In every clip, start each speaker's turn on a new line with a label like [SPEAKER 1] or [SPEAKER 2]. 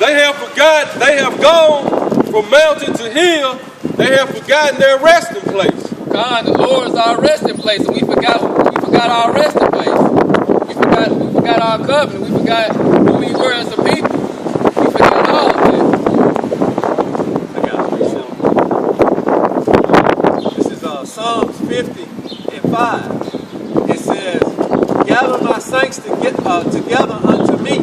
[SPEAKER 1] They have forgotten, they have gone from mountain to hill. They have forgotten their resting place.
[SPEAKER 2] God, the Lord is our resting place, and we forgot our resting place. We forgot our covenant. We forgot who we were as a people. We forgot all of that.
[SPEAKER 3] I got it. This is Psalms 50 and 5. It says, "Gather my saints together unto me,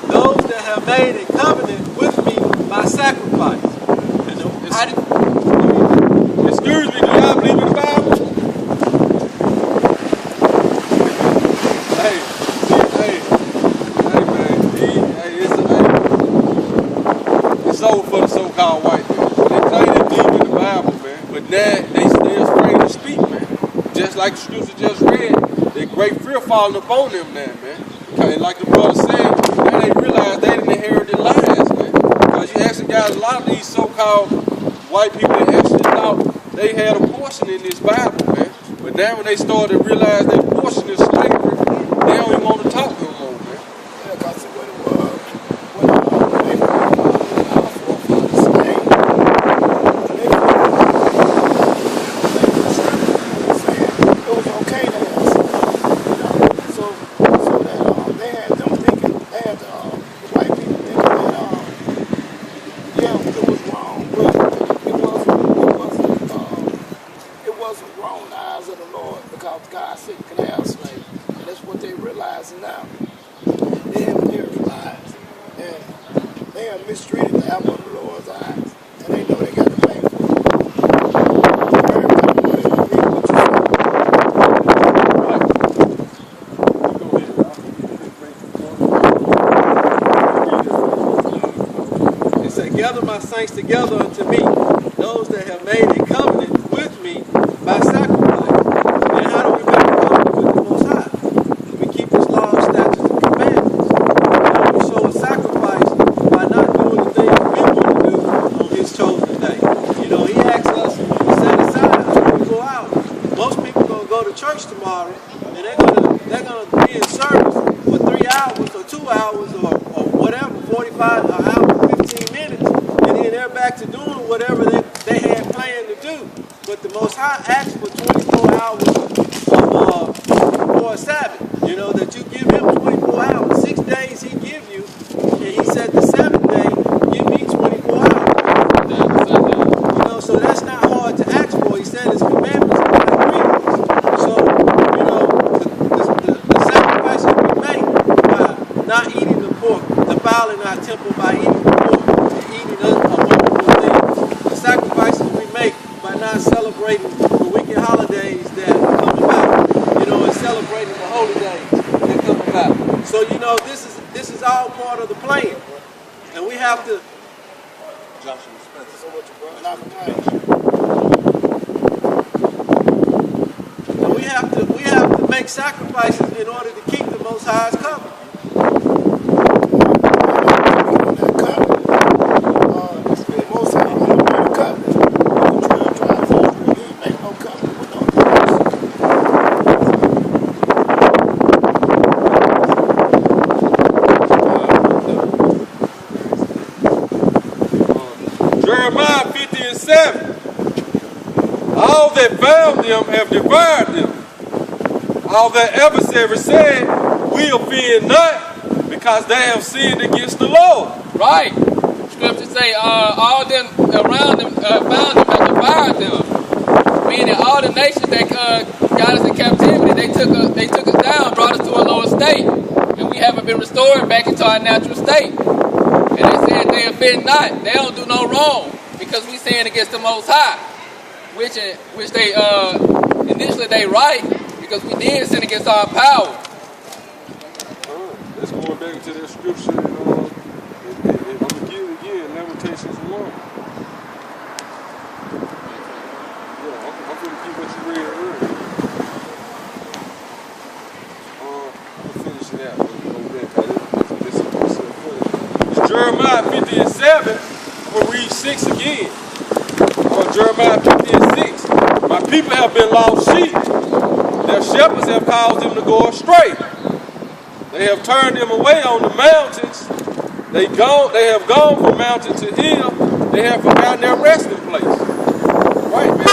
[SPEAKER 3] those that have made a covenant with me by sacrifice."
[SPEAKER 1] Excuse me, do y'all believe in the Bible? Hey, it's over for the so-called white man. They claim they believe in the Bible, man, but now they still afraid to speak, man. Just like the scripture just read, their great fear falling upon them now, man. Okay, like the brother said, now they realize they didn't inherit their lives, man. Because you actually got a lot of these so-called white people that actually thought they had a portion in this Bible, man. But now when they started to realize their portion is slavery, they don't even want to talk no more, man.
[SPEAKER 4] Yeah, because what it was, when they were our forefathers slaves, they were saying it was okay to have slaves, you know. So that they had them thinking, they had the white people thinking that yeah, it was wrong, but it wasn't wrong in the eyes of the Lord, because God said you can have slaves. And that's what they realizing now. They haven't realized. And they have mistreated the apple of the Lord's eyes. And they know they got to pay for it.
[SPEAKER 3] It said, "Gather my saints together unto me, those that have made a covenant with me by sacrifice." And how do we make a covenant with the Most High? We keep His laws, statutes, and commandments. And we show a sacrifice by not doing the things we want to do on His chosen day. You know, He asks us to set aside 24 hours. Most people are going to go to church tomorrow, and they're gonna be in service for 3 hours or 2 hours or whatever, 45 an hour, 15 minutes, and then they're back to doing whatever they had planned to do. But the Most High asked for 24 hours for a Sabbath. You know, that you give Him 24 hours. 6 days He give you, and He said the 7th day, give me 24 hours. You know, so that's not hard to ask for. He said His commandments are not grievous. So, you know, the sacrifices we make by not eating the pork, defiling our temple by eating the pork, and eating a wonderful thing. The sacrifices we make by not celebrating the wicked holidays that come about, you know, and celebrating the holy days that come about. So, you know, this is all part of the plan. And we have to we have to make sacrifices in order to keep the Most High's covenant.
[SPEAKER 1] Jeremiah 50 and 7. All that found them have devoured them. All that adversary said, we offend not, because they have sinned against the Lord.
[SPEAKER 2] Right. Scripture say, all them around them found them and devoured them. Meaning all the nations that got us in captivity, they took us down, brought us to a lower state, and we haven't been restored back into our natural state. And they said they offend not. They don't do no wrong, because we sin against the Most High, which they initially they right, because we did sin against our power.
[SPEAKER 1] Let's go back to that scripture and I'm going to give it again, Lamentations 1. Yeah, I'm going to keep what you read earlier. I'm going to finish it out. It's Jeremiah 50 and 7. I'm going to read 6 again. Jeremiah 50 and 6. My people have been lost sheep. Their shepherds have caused them to go astray. They have turned them away on the mountains. They have gone from mountain to hill. They have forgotten their resting place. Right, man.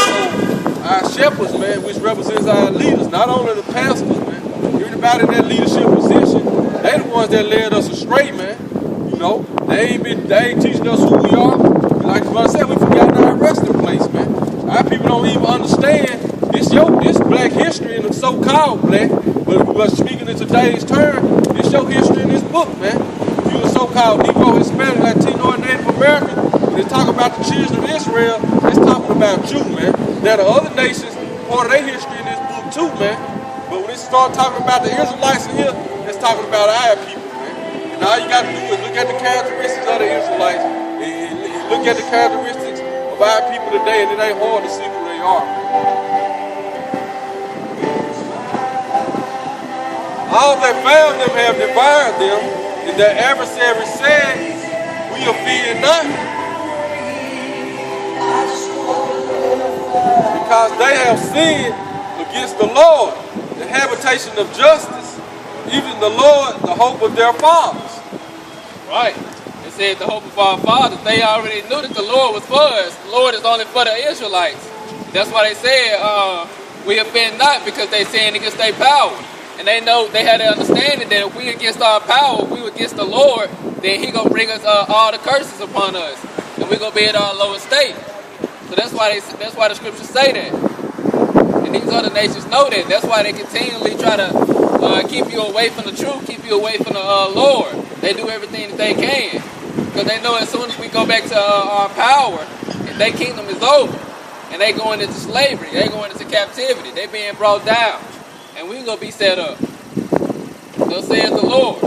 [SPEAKER 1] So our shepherds, man, which represents our leaders, not only the pastors, man, everybody in that leadership position, they the ones that led us astray, man. You know, they ain't teaching us who we are. Like I said, we forgotten our resting place, man. Our people don't even understand this black history in the so-called black, but speaking in today's term, it's your history in this book, man. If you're a so-called Negro, Hispanic, Latino, and Native American, when they talk about the children of Israel, it's talking about you, man. Now the other nations, part of their history in this book too, man. But when they start talking about the Israelites in here, it's talking about our people, man. And all you got to do is look at the characteristics of the Israelites and look at the characteristics of our people today, and it ain't hard to see who they are, man. All that found them have devoured them, and their adversary said, we are fearing not. Because they have sinned against the Lord, the habitation of justice, even the Lord, the hope of their fathers.
[SPEAKER 2] Right. It said the hope of our fathers. They already knew that the Lord was for us. The Lord is only for the Israelites. That's why they said, we offend not, because they sinned against their power. And they know, they had an understanding that if we against our power, if we against the Lord, then He gonna bring us all the curses upon us, and we gonna be at our lowest state. So that's why the scriptures say that. And these other nations know that. That's why they continually try to keep you away from the truth, keep you away from the Lord. They do everything that they can, because they know as soon as we go back to our power, their kingdom is over, and they going into slavery, they going into captivity, they being brought down. And we're going to be set up. Thus saith the Lord.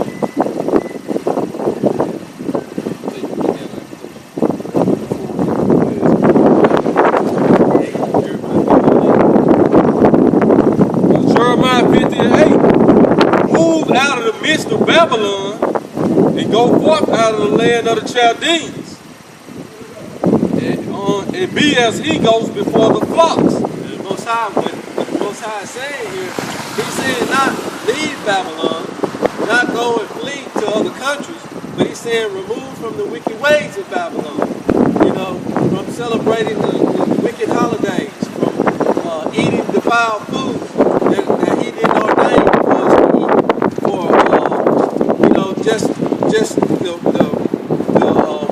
[SPEAKER 1] Jeremiah 50:8. Move out of the midst of Babylon and go forth out of the land of the Chaldeans. And be as eagles before the flocks.
[SPEAKER 3] The Most High is saying here, He's saying not leave Babylon, not go and flee to other countries, but He's saying remove from the wicked ways of Babylon. You know, from celebrating the wicked holidays, from eating defiled food that He didn't ordain for us to eat, for you know, just the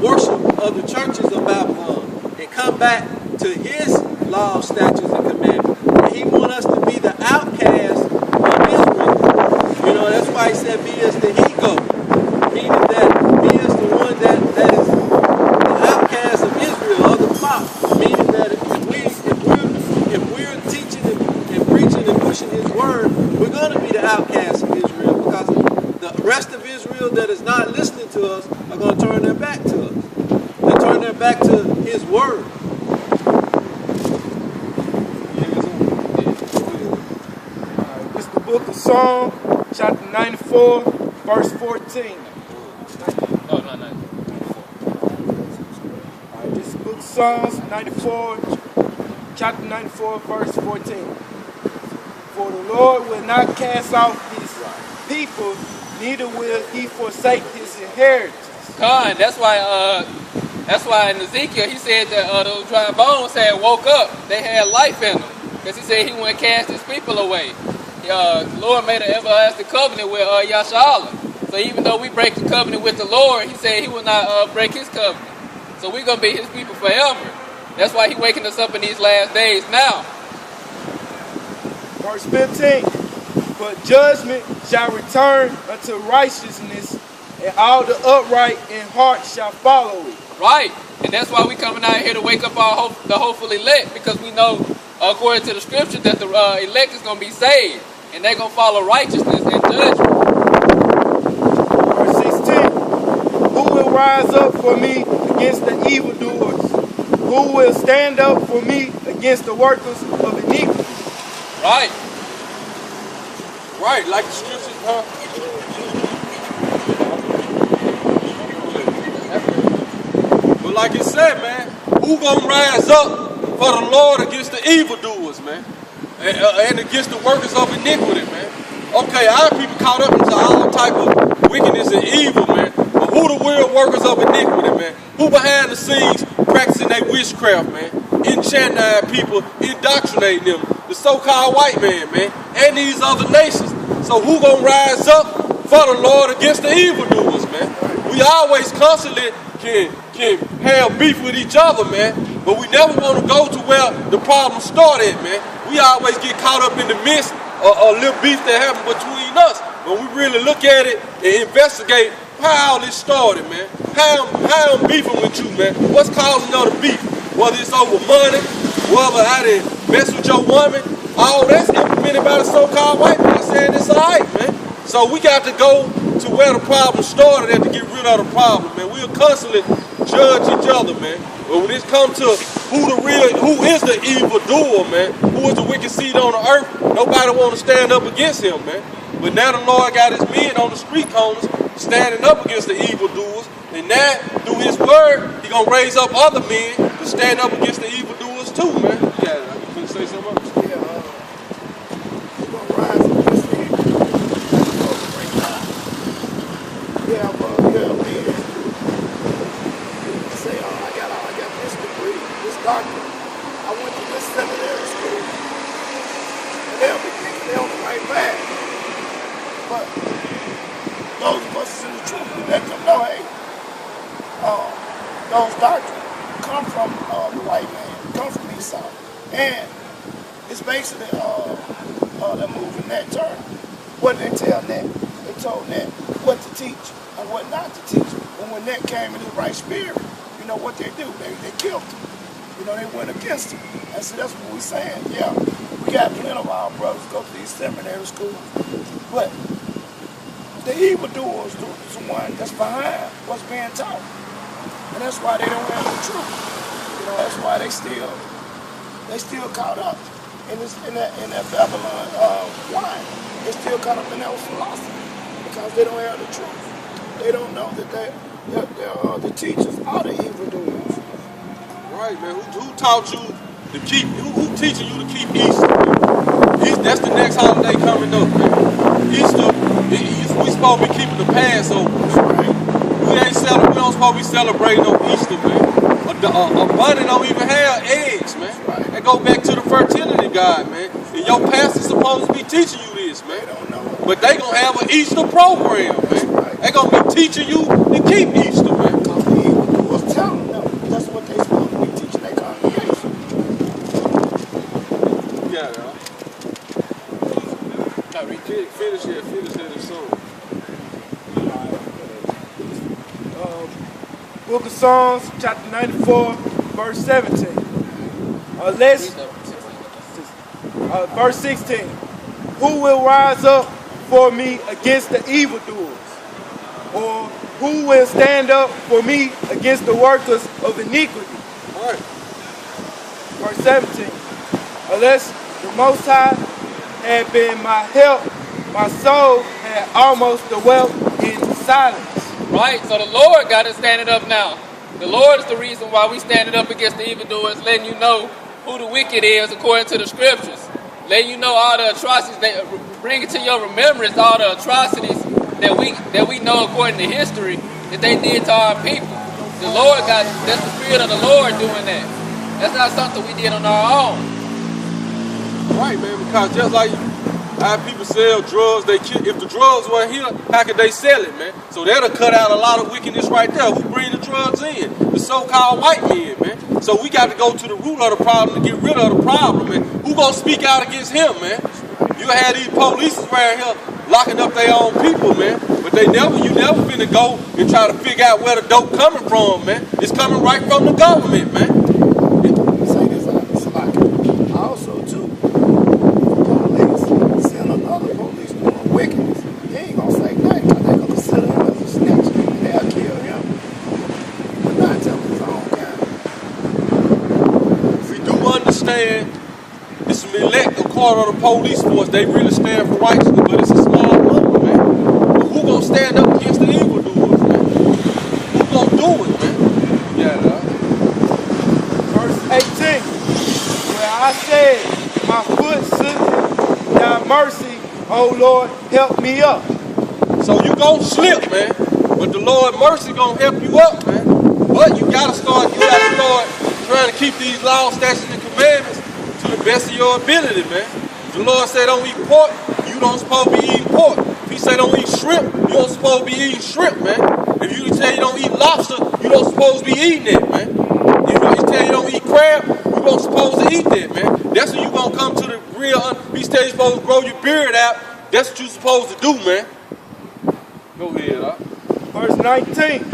[SPEAKER 3] worship of the churches of Babylon, and come back to His law, statutes, and commandments. And He wants us to be the outcast of Israel. You know, that's why He said, be as the he-goat. Meaning that be as the one that is the outcast of Israel, of the flock. Meaning that if we're teaching and preaching and pushing His word, we're going to be the outcast of Israel, because the rest of Israel that is not listening to us are going to turn their back to us. They turn their back to His word.
[SPEAKER 5] Book of Psalms, chapter 94, verse 14.
[SPEAKER 2] No.
[SPEAKER 5] This is book of Psalms, 94, chapter 94, verse 14. For the Lord will not cast off His people, neither will He forsake His inheritance.
[SPEAKER 2] God, that's why in Ezekiel He said that those dry bones had woke up. They had life in them, because He said He wouldn't cast His people away. The Lord made an everlasting covenant with Yasharahla. So even though we break the covenant with the Lord, He said He will not break His covenant. So we're going to be His people forever. That's why He's waking us up in these last days now.
[SPEAKER 5] Verse 15. But judgment shall return unto righteousness, and all the upright in heart shall follow it.
[SPEAKER 2] Right. And that's why we coming out here to wake up the hopeful elect, because we know, according to the scripture, that the elect is going to be saved. And they're going to follow righteousness and judgment.
[SPEAKER 5] Verse 16. Who will rise up for me against the evildoers? Who will stand up for me against the workers of iniquity?
[SPEAKER 2] Right.
[SPEAKER 1] Right, like the scriptures, huh? But like it said, man, who gonna rise up for the Lord against the evildoers, man? And against the workers of iniquity, man. Okay, our people caught up into all type of wickedness and evil, man. But who the real workers of iniquity, man. Who behind the scenes practicing their witchcraft, man. Enchanting our people, indoctrinating them. The so-called white man, man. And these other nations. So who gonna rise up for the Lord against the evildoers, man? We always constantly can have beef with each other, man. But we never want to go to where the problem started, man. We always get caught up in the midst of a little beef that happened between us. When we really look at it and investigate how all this started, man. How I'm beefing with you, man. What's causing all the beef? Whether it's over money, whether I didn't mess with your woman, all that's implemented by the so-called white man saying it's alright, man. So we got to go to where the problem started at to get rid of the problem, man. We'll constantly judge each other, man. But when it comes to who is the evildoer, man, who is the wicked seed on the earth, nobody want to stand up against him, man. But now the Lord got his men on the street corners standing up against the evildoers. And now, through his word, he going to raise up other men to stand up against the evildoers too, man. Yeah, you can say something else?
[SPEAKER 4] Yeah, we're going to rise up against the evil. Yeah, man. You say, I got this degree, this doctorate. I went to this seminary school. And they'll be thinking they're on the right path. But those of us in the truth, we let them know, hey, those doctrines come from the white man, come from Esau. And it's basically them moving that turn. What did they tell Ned? They told Ned what to teach and what not to teach. And when Ned came in the right spirit, you know what they do? They killed him. You know, they went against him. And so that's what we're saying. Yeah, we got plenty of our brothers go to these seminary schools. But the evildoers, the one that's behind what's being taught. And that's why they don't have the truth. You know, that's why they still caught up in that Babylon wine. They're still caught up in that philosophy because they don't have the truth. They don't know that the teachers are the evildoers.
[SPEAKER 1] Right, man. Who taught you to keep? Who teaching you to keep Easter? That's the next holiday coming up, man. Easter, we supposed to be keeping the Passover.
[SPEAKER 4] Right.
[SPEAKER 1] We don't supposed to be celebrating no Easter, man. A bunny don't even have eggs, man.
[SPEAKER 4] Right.
[SPEAKER 1] That go back to the fertility god, man. And your pastor's supposed to be teaching you this, man.
[SPEAKER 4] They don't know.
[SPEAKER 1] But they gonna have an Easter program, man.
[SPEAKER 4] Right.
[SPEAKER 1] They gonna be teaching you to keep Easter, man.
[SPEAKER 4] Because the evildoers telling them that's what they supposed to be teaching their congregation.
[SPEAKER 1] Yeah, yeah. Finish it soon.
[SPEAKER 5] Book of Psalms, chapter 94, verse 17. Verse 16. Who will rise up for me against the evildoers? Or who will stand up for me against the workers of iniquity?
[SPEAKER 1] All right.
[SPEAKER 5] Verse 17. Unless the Most High had been my help, my soul had almost dwelt in silence.
[SPEAKER 2] Right, so the Lord got us standing up now. The Lord is the reason why we standing up against the evildoers, letting you know who the wicked is according to the scriptures. Letting you know all the atrocities, bring it to your remembrance, all the atrocities that we know according to history that they did to our people. The Lord that's the Spirit of the Lord doing that. That's not something we did on our own.
[SPEAKER 1] Right, man, because just like how people sell drugs, if the drugs weren't here, how could they sell it, man? So that'll cut out a lot of wickedness right there. Who bring the drugs in? The so-called white men, man. So we got to go to the root of the problem to get rid of the problem, man. Who gonna speak out against him, man? You had these police around here locking up their own people, man. But you never finna go and try to figure out where the dope coming from, man. It's coming right from the government, man.
[SPEAKER 4] Say this, it's like also too. Other police doing wickedness, he ain't gonna say nothing because they're gonna consider him as a snitch and they'll kill him. But not tell his own kind.
[SPEAKER 1] We do understand it's an elect a quarter of the police force. They really stand for righteousness, but it's a small number, man. But who gonna stand up against the evildoers, man? Who gonna do it, man? Yeah,
[SPEAKER 5] Verse 18. Where I said, my foot slipped, thy mercy, oh Lord, help me up.
[SPEAKER 1] So you gon' slip, man. But the Lord mercy gonna help you up, man. But you gotta start trying to keep these laws, statutes, and commandments to the best of your ability, man. The Lord said don't eat pork, you don't supposed to be eating pork. If he say don't eat shrimp, you don't supposed to be eating shrimp, man. If you say you don't eat lobster, you don't supposed to be eating it, man. If he tell you don't eat crab, you don't supposed to eat that, man. That's when you gonna come to the real, he tell you supposed to grow your beard out. That's what you supposed to do, man. Go ahead, huh?
[SPEAKER 5] Verse 19.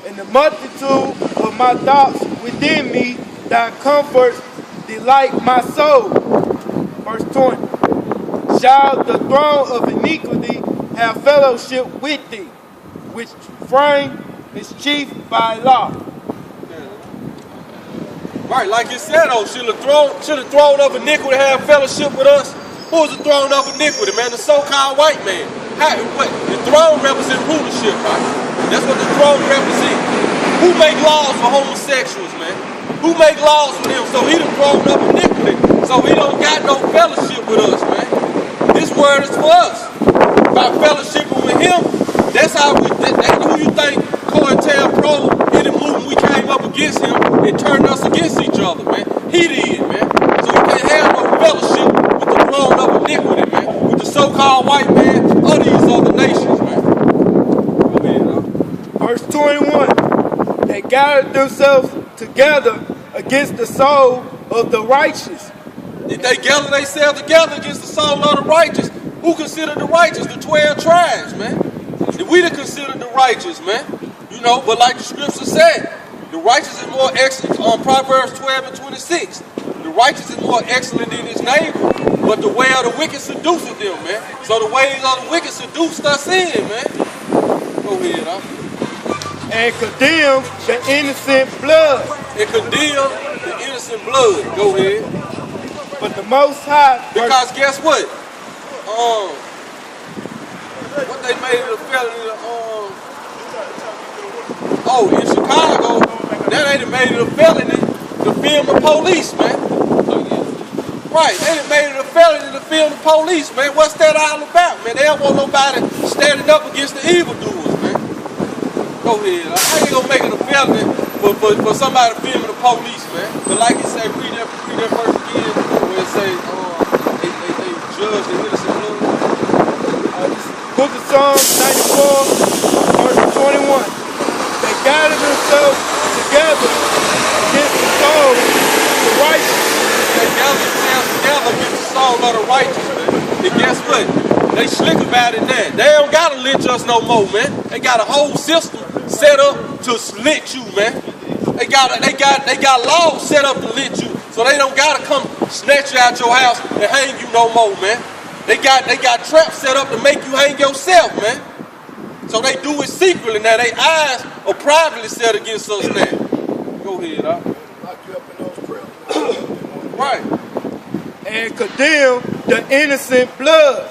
[SPEAKER 5] In the multitude of my thoughts within me, thy comforts delight my soul. Verse 20. Shall the throne of iniquity have fellowship with thee, which frame mischief by law?
[SPEAKER 1] Right, like you said, though, should the throne of iniquity have fellowship with us? Who is the throne of iniquity, man? The so-called white man. What? The throne represents rulership, right? That's what the throne represents. Who make laws for homosexuals, man? Who make laws for them? So he the throne of iniquity. So he don't got no fellowship with us, man. This word is for us. By fellowshipping with him, that's how who you think COINTELPRO in the movement we came up against him and turned us against each other, man. He did, man. So you can't have no fellowship with the throne of iniquity, man. With the so-called white man or these other nations, man. Go ahead, huh?
[SPEAKER 5] Verse 21. They gathered themselves together against the soul of the righteous.
[SPEAKER 1] Did they gather themselves together against the soul of the righteous? Who considered the righteous? The 12 tribes, man. Did we to consider the righteous, man? You know, but like the scripture said, the righteous is more excellent on Proverbs 12 and 26. The righteous is more excellent than his neighbor, but the way of the wicked seduceth them, man. So the ways of the wicked seduced us in, man. Go ahead, huh?
[SPEAKER 5] And condemn the innocent blood.
[SPEAKER 1] And condemn the innocent blood. Go ahead.
[SPEAKER 5] But the Most High...
[SPEAKER 1] Because guess what? What they made it a felony, in Chicago, that ain't made it a felony to film the police, man. Right, they done made it a felony to film the police, man. What's that all about, man? They don't want nobody standing up against the evildoers, man. Go ahead. How you gonna make it a felony for somebody filming the police, man? But like you say, read that verse again, where it say, they judge the innocent blood.
[SPEAKER 5] Book of Psalms 94, verse 21. They gathered themselves together against the soul of the righteous.
[SPEAKER 1] They gathered themselves together against the soul of the righteous, man. And guess what? They slick about it now. They don't gotta lynch us no more, man. They got a whole system set up to lynch you, man. They got laws set up to lynch you, so they don't gotta come snatch you out your house and hang you no more, man. They got traps set up to make you hang yourself, man. So they do it secretly now. Their eyes are privately set against us now. Go ahead, huh?
[SPEAKER 4] Lock you up in those prayers.
[SPEAKER 1] Right.
[SPEAKER 5] And condemn the innocent blood.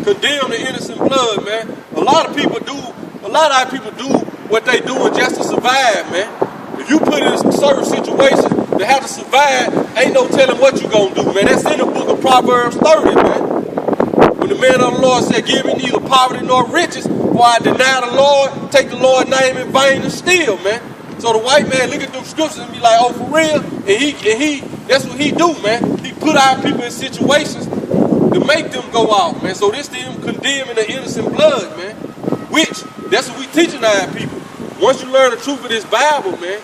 [SPEAKER 1] Condemn the innocent blood, man. A lot of our people do what they doing just to survive, man. If you put in certain situations to have to survive, ain't no telling what you gonna do, man. That's in the book of Proverbs 30, man. When the man of the Lord said, give me neither poverty nor riches, for I deny the Lord, take the Lord's name in vain and steal, man. So the white man look at them scriptures and be like, oh, for real? And he that's what he do, man. He put our people in situations to make them go off, man. So this them condemning the innocent blood, man. Which, that's what we teaching our people. Once you learn the truth of this Bible, man,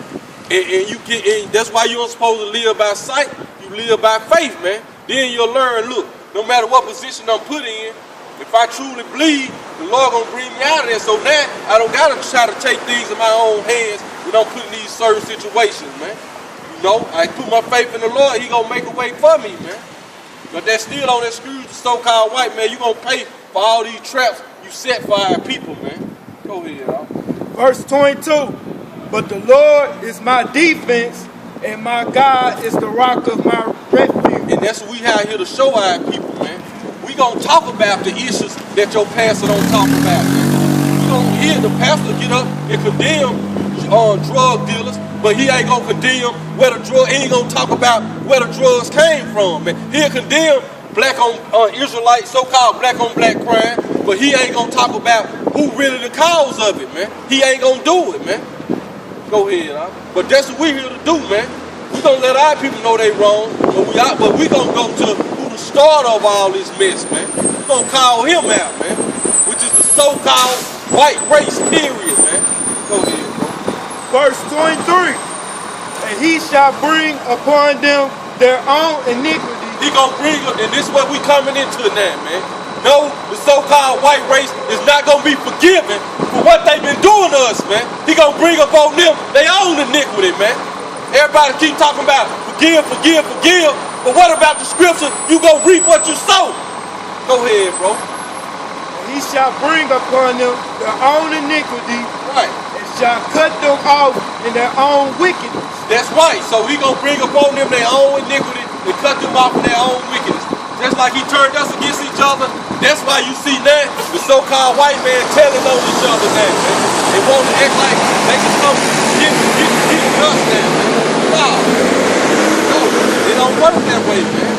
[SPEAKER 1] and that's why you don't supposed to live by sight, you live by faith, man. Then you'll learn, look, no matter what position I'm put in, if I truly believe, the Lord gonna bring me out of there. So now I don't gotta try to take things in my own hands when I'm put in these certain situations, man. You know, I put my faith in the Lord, he gonna make a way for me, man. But that's still on that excuse the so-called white man. You gonna pay for all these traps you set for our people, man. Go ahead, y'all.
[SPEAKER 5] Verse 22. But the Lord is my defense, and my God is the rock of my refuge.
[SPEAKER 1] And that's what we have here to show our people, man. We gonna talk about the issues that your pastor don't talk about, man. You don't hear the pastor get up and condemn drug dealers, but he ain't gonna condemn where the drug. He ain't gonna talk about where the drugs came from, man. He'll condemn black on Israelite, so-called black on black crime, but he ain't gonna talk about who really the cause of it, man. He ain't gonna do it, man. Go ahead, huh? But that's what we here to do, man. We gonna let our people know they wrong, but we gonna go to who the start of all this mess, man. We gonna call him out, man, which is the so-called white race, period, man. Go ahead, bro.
[SPEAKER 5] Verse 23. And he shall bring upon them their own iniquity.
[SPEAKER 1] He gonna bring up, and this is what we coming into now, man. No, the so-called white race is not gonna be forgiven for what they've been doing to us, man. He gonna bring up on them their own iniquity, man. Everybody keep talking about forgive, forgive, forgive, but what about the scripture? You gonna reap what you sow. Go ahead, bro.
[SPEAKER 5] And he shall bring upon them their own iniquity.
[SPEAKER 1] Right.
[SPEAKER 5] And shall cut them off in their own wickedness.
[SPEAKER 1] That's right. So he gonna bring upon them their own iniquity and cut them off in their own wickedness. Just like he turned us against each other. That's why you see that the so-called white man telling on each other now, man. They want to act like they can come get us now, man. No, it don't work that way, man.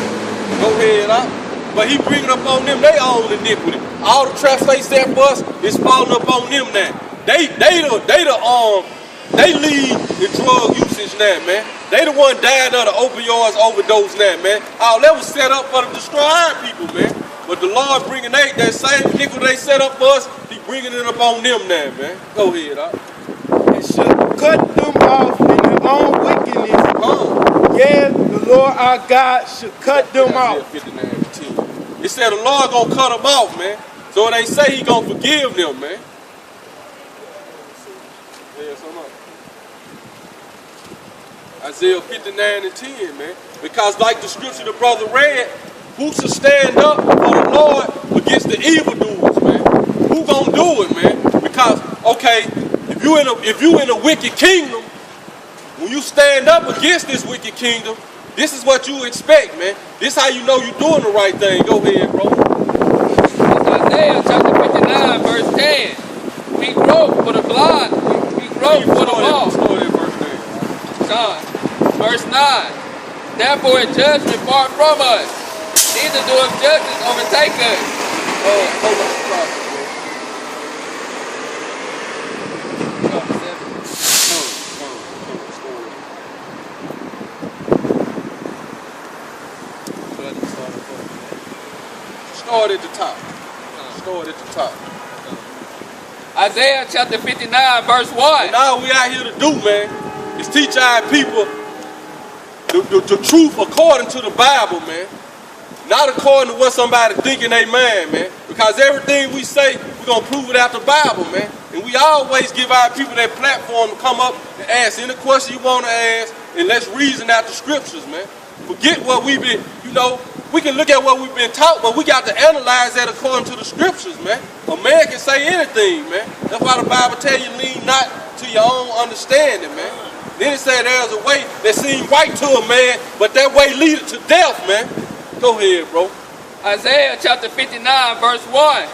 [SPEAKER 1] Go ahead, huh? But he bringing up on them their own iniquity. All the traps they set for us is falling up on them now. They lead in drug usage now, man. They the one dying of the opioids overdose now, man. All that was set up for to destroy our people, man. But the Lord bringing that same iniquity they set up for us, he bringing it up on them now, man. Go ahead, huh?
[SPEAKER 5] And shall cut them off in their own wickedness. Yeah, the Lord our God should cut them off.
[SPEAKER 1] 59:10. It said the Lord gonna cut them off, man. So it ain't say he gonna forgive them, man. Isaiah 59:10, man. Because like the scripture the brother read, who should stand up for the Lord against the evildoers, man? Who gonna do it, man? Because, okay, if you in a wicked kingdom, when you stand up against this wicked kingdom, this is what you expect, man. This how you know you're doing the right thing. Go ahead, bro.
[SPEAKER 2] Isaiah chapter 59, verse 10. We grope for the blind. We grope for the lost. Verse 9. Therefore is judgment far from us. Neither doeth justice overtake us.
[SPEAKER 1] Start at the top. Start at the top.
[SPEAKER 2] Isaiah chapter 59, verse 1.
[SPEAKER 1] And all we out here to do, man, is teach our people the truth according to the Bible, man. Not according to what somebody think in their mind, man. Because everything we say, we're going to prove it out the Bible, man. And we always give our people that platform to come up and ask any question you want to ask, and let's reason out the scriptures, man. Forget what we've been, we can look at what we've been taught, but we got to analyze that according to the scriptures, man. A man can say anything, man. That's why the Bible tell you lean not to your own understanding, man. Then it said there's a way that seems right to a man, but that way leadeth to death, man. Go ahead, bro.
[SPEAKER 2] Isaiah chapter 59, verse 1.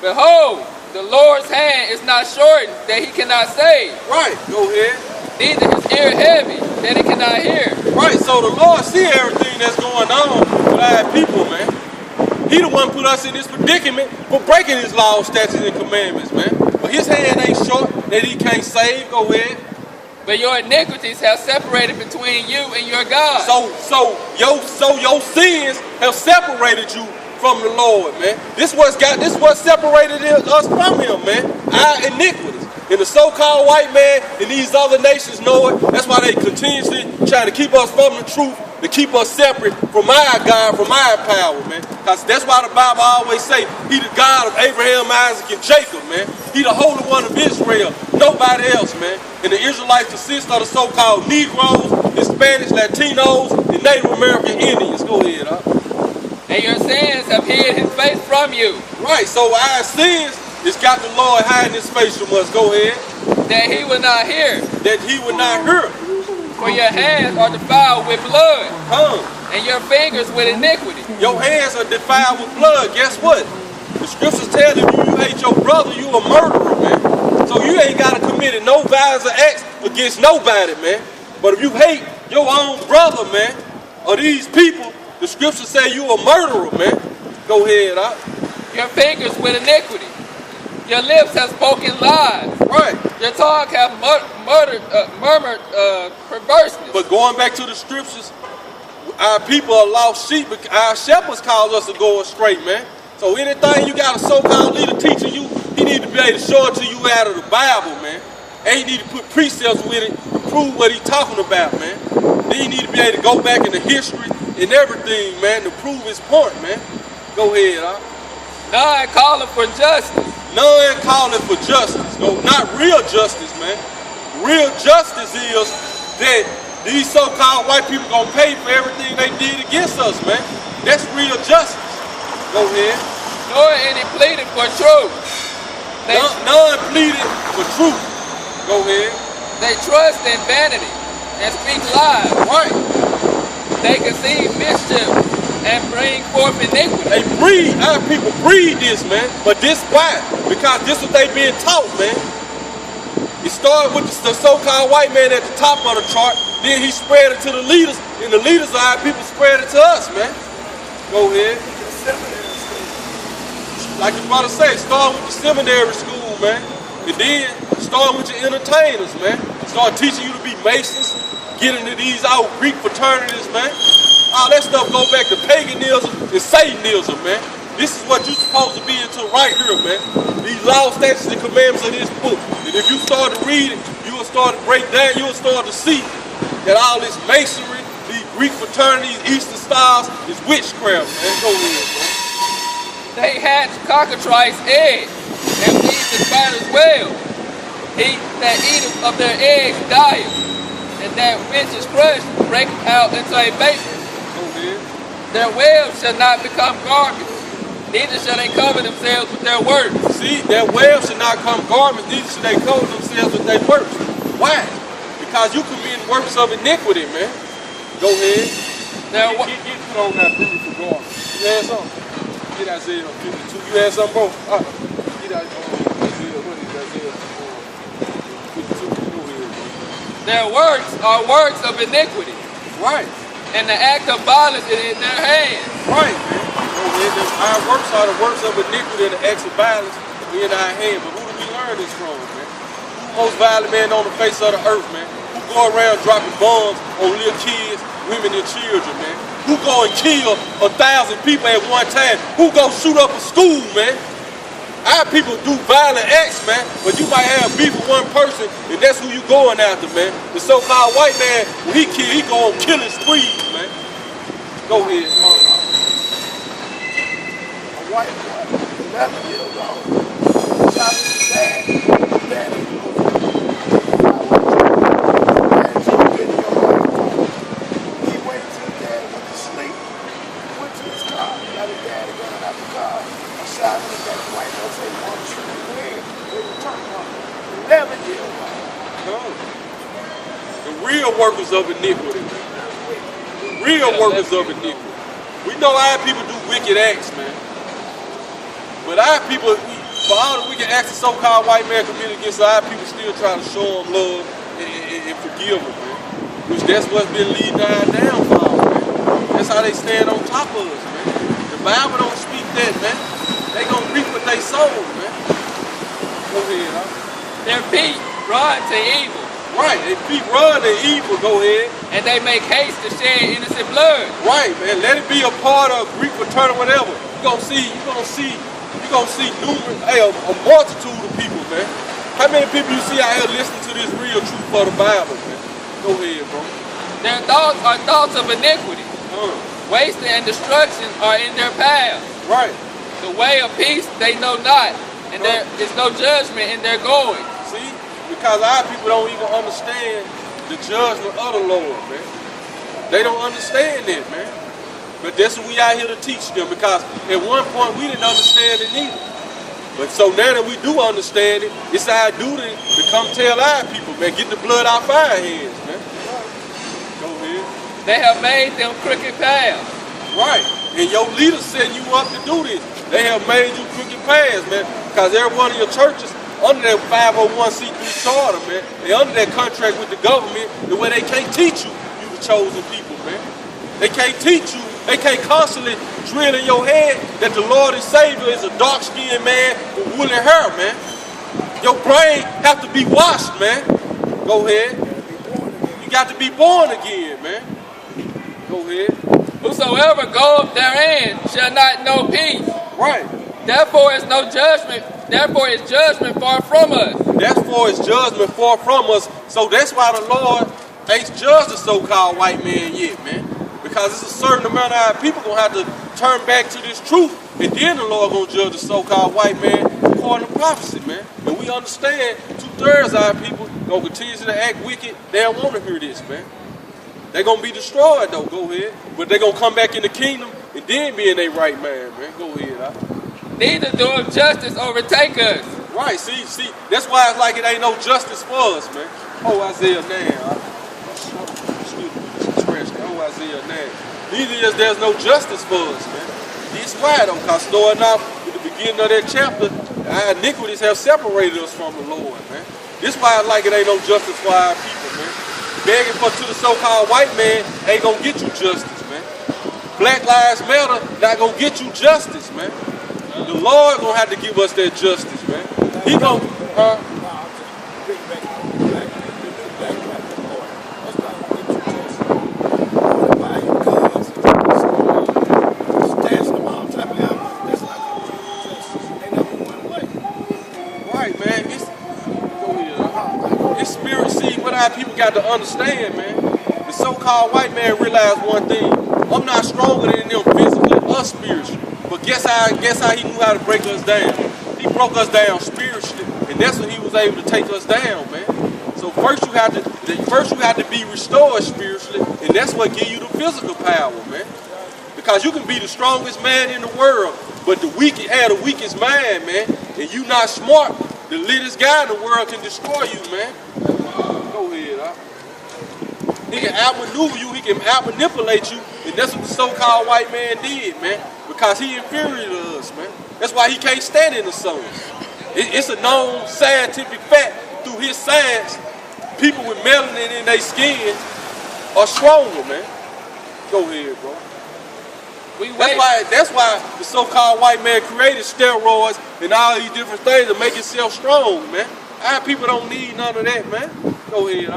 [SPEAKER 2] Behold, the Lord's hand is not shortened that he cannot save.
[SPEAKER 1] Right, go ahead.
[SPEAKER 2] Neither his ear heavy that he cannot hear.
[SPEAKER 1] Right, so the Lord see everything that's going on with our people, man. He the one put us in this predicament for breaking his laws, statutes, and commandments, man. But his hand ain't short that he can't save. Go ahead.
[SPEAKER 2] But your iniquities have separated between you and your God.
[SPEAKER 1] So your sins have separated you from the Lord, man. This what separated us from him, man. Our iniquities. And the so-called white man and these other nations know it. That's why they continuously trying to keep us from the truth, to keep us separate from our God, from our power, man. Because that's why the Bible always say, he the God of Abraham, Isaac, and Jacob, man. He the Holy One of Israel, nobody else, man. And the Israelites consist of the so-called Negroes, Hispanics, Latinos, and Native American Indians. Go ahead, huh?
[SPEAKER 2] And your sins have hid his face from you.
[SPEAKER 1] Right, so our sins, it's got the Lord hiding his face from us. Go ahead.
[SPEAKER 2] That he would not hear.
[SPEAKER 1] That he would not hear.
[SPEAKER 2] For your hands are defiled with blood. And your fingers with iniquity.
[SPEAKER 1] Your hands are defiled with blood. Guess what? The scriptures tell you, if you hate your brother, you a murderer, man. So you ain't got to commit no violence or acts against nobody, man. But if you hate your own brother, man, or these people, The scripture say you a murderer, man. Go ahead,
[SPEAKER 2] Your fingers with iniquity. Your lips have spoken lies.
[SPEAKER 1] Right.
[SPEAKER 2] Your tongue have murmured perverseness.
[SPEAKER 1] But going back to the scriptures, our people are lost sheep. Our shepherds cause us to go astray, man. So anything you got a so-called leader teaching you, he need to be able to show it to you out of the Bible, man. And he need to put precepts with it to prove what he's talking about, man. Then he need to be able to go back into history and everything, man, to prove his point, man. Go ahead,
[SPEAKER 2] None calling for justice.
[SPEAKER 1] None calling for justice. No, not real justice, man. Real justice is that these so-called white people gonna pay for everything they did against us, man. That's real justice. Go ahead.
[SPEAKER 2] Nor any pleading for truth.
[SPEAKER 1] None pleaded for truth. Go ahead.
[SPEAKER 2] They trust in vanity and speak lies.
[SPEAKER 1] Right.
[SPEAKER 2] They conceive mischief and bring forth iniquity.
[SPEAKER 1] They breed, our people breed this, man. But this why? Because this what they being taught, man. It started with the so-called white man at the top of the chart. Then he spread it to the leaders, and the leaders of our people spread it to us, man. Go ahead. Like the brother said, start with the seminary school, man. And then start with your entertainers, man. Start teaching you to be masons, get into these old Greek fraternities, man. All that stuff go back to paganism and Satanism, man. This is what you're supposed to be into right here, man. These laws, statutes, and commandments of this book. And if you start to read it, you will start to break down, you will start to see that all this masonry, these Greek fraternities, Eastern styles, is witchcraft, man. Go ahead, man.
[SPEAKER 2] They hatch cockatrice eggs and feed the spiders well. He that eateth of their eggs dieth, and that which is crushed breaketh out into a vapor.
[SPEAKER 1] Go ahead.
[SPEAKER 2] Their webs shall not become garments, neither shall they cover themselves with their works.
[SPEAKER 1] See, their webs should not come garments, neither should they cover themselves with their works. Why? Because you commit works of iniquity, man. Go ahead.
[SPEAKER 2] Their
[SPEAKER 1] Get put on that beautiful garment. You had something? Get Isaiah 52. You had something, bro? Get Isaiah, what is Isaiah 52? Go ahead, bro.
[SPEAKER 2] Their works are works of iniquity,
[SPEAKER 1] Right.
[SPEAKER 2] and the act of violence is in their hands.
[SPEAKER 1] Right, man. Go ahead. Our works are the works of iniquity and the acts of violence in our hand. But who do we learn this from, man? Who the most violent man on the face of the earth, man? Who go around dropping bombs on little kids, women, and children, man? Who go and kill 1,000 people at one time? Who go shoot up a school, man? Our people do violent acts, man, but you might have beef with one person, and that's who you going after, man. The so-called white man, when he kill, he go on killing sprees, man. Go ahead.
[SPEAKER 4] A white boy, 11 years old, shot his dad. Daddy he waited till his dad went to sleep, went to his car, got his daddy running out the car, shot him in that white boy said he wanted to shoot him in the leg. They returned on him. 11 years old.
[SPEAKER 1] No. The real workers of iniquity, man. The real workers of iniquity. We know our people do wicked acts, man. But our people, for all the wicked acts the so-called white man committed against our people, still try to show them love and forgive them, man. Which that's what's been leading our downfall, man. That's how they stand on top of us, man. The Bible don't speak that, man. They gonna reap what they sow, man. Go ahead, huh?
[SPEAKER 2] Their feet run to evil,
[SPEAKER 1] Right, they feet run to evil, go ahead.
[SPEAKER 2] and they make haste to shed innocent blood.
[SPEAKER 1] Right, man. Let it be a part of Greek fraternity, whatever. You're gonna see numerous, a multitude of people, man. How many people you see out here listening to this real truth for the Bible, man? Go ahead, bro.
[SPEAKER 2] Their thoughts are thoughts of iniquity. Waste and destruction are in their path.
[SPEAKER 1] Right.
[SPEAKER 2] The way of peace they know not, and there is no judgment in their going.
[SPEAKER 1] See? Because our people don't even understand the judgment of the Lord, man. They don't understand that, man. But that's what we out here to teach them, because at one point we didn't understand it neither. But so now that we do understand it, it's our duty to come tell our people, man, get the blood off our hands, man. Go ahead.
[SPEAKER 2] They have made them crooked paths.
[SPEAKER 1] Right. And your leaders setting you up to do this. They have made you crooked paths, man. Because every one of your churches, under that 501c3 charter, man, they under that contract with the government, the way they can't teach you, you the chosen people, man. They can't teach you They can't constantly drill in your head that the Lord and Savior is a dark-skinned man with woolly hair, man. Your brain have to be washed, man. Go ahead. You got to be born again, man. Go ahead.
[SPEAKER 2] Whosoever goeth therein shall not know peace.
[SPEAKER 1] Right.
[SPEAKER 2] Therefore is no judgment. Therefore is judgment far from us.
[SPEAKER 1] Therefore is judgment far from us. So that's why the Lord ain't judged the so-called white man yet, man. Because it's a certain amount of our people gonna have to turn back to this truth, and then the Lord gonna judge the so-called white man according to prophecy, man. And we understand 2/3 of our people gonna continue to act wicked. They don't want to hear this, man. They gonna be destroyed though. Go ahead, but they gonna come back in the kingdom and then be in their right man, man. Go ahead.
[SPEAKER 2] Neither doeth justice overtake us.
[SPEAKER 1] Right. See. That's why it's like it ain't no justice for us, man. Oh, Isaiah 9. Isaiah 9. Neither is there's no justice for us, man. This why though, because starting off at the beginning of that chapter, our iniquities have separated us from the Lord, man. This why like it ain't no justice for our people, man. Begging to the so-called white man ain't gonna get you justice, man. Black Lives Matter not gonna get you justice, man. The Lord gonna have to give us that justice, man. He gonna, people got to understand, man. The so-called white man realized one thing. I'm not stronger than them physically or spiritually. But guess how he knew how to break us down? He broke us down spiritually. And that's when he was able to take us down, man. So first you have to be restored spiritually, and that's what gives you the physical power, man. Because you can be the strongest man in the world, but the weakest mind, man, and you not smart, the littlest guy in the world can destroy you, man. Go ahead, He can outmaneuver you, he can outmanipulate you, and that's what the so-called white man did, man. Because he inferior to us, man. That's why he can't stand in the sun. It's a known scientific fact through his science, people with melanin in their skin are stronger, man. Go ahead, bro. That's why the so-called white man created steroids and all these different things to make himself strong, man. Our people don't need none of that, man. Go ahead,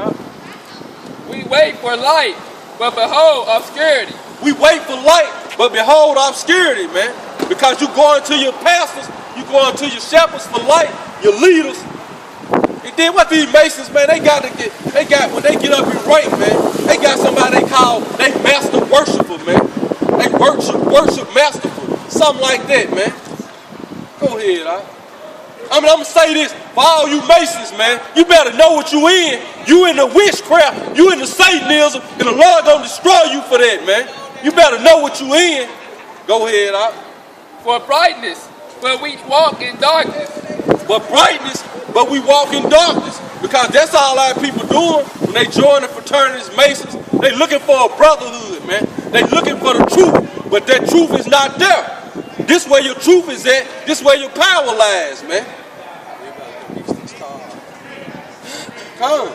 [SPEAKER 2] We wait for light, but behold obscurity.
[SPEAKER 1] We wait for light, but behold obscurity, man. Because you going to your pastors, you going to your shepherds for light, your leaders. And then what these Masons, man, when they get up and write, man, they got somebody they call they master worshiper, man. They worship masterful, something like that, man. Go ahead, I'm gonna say this for all you Masons, man. You better know what you in. You in the witchcraft, you in the Satanism, and the Lord gonna destroy you for that, man. You better know what you in. Go ahead,
[SPEAKER 2] For brightness, but we walk in darkness.
[SPEAKER 1] But we walk in darkness. Because that's all our people doing when they join the fraternities, Masons. They looking for a brotherhood, man. They looking for the truth, but that truth is not there. This where your truth is at. This where your power lies, man. Come.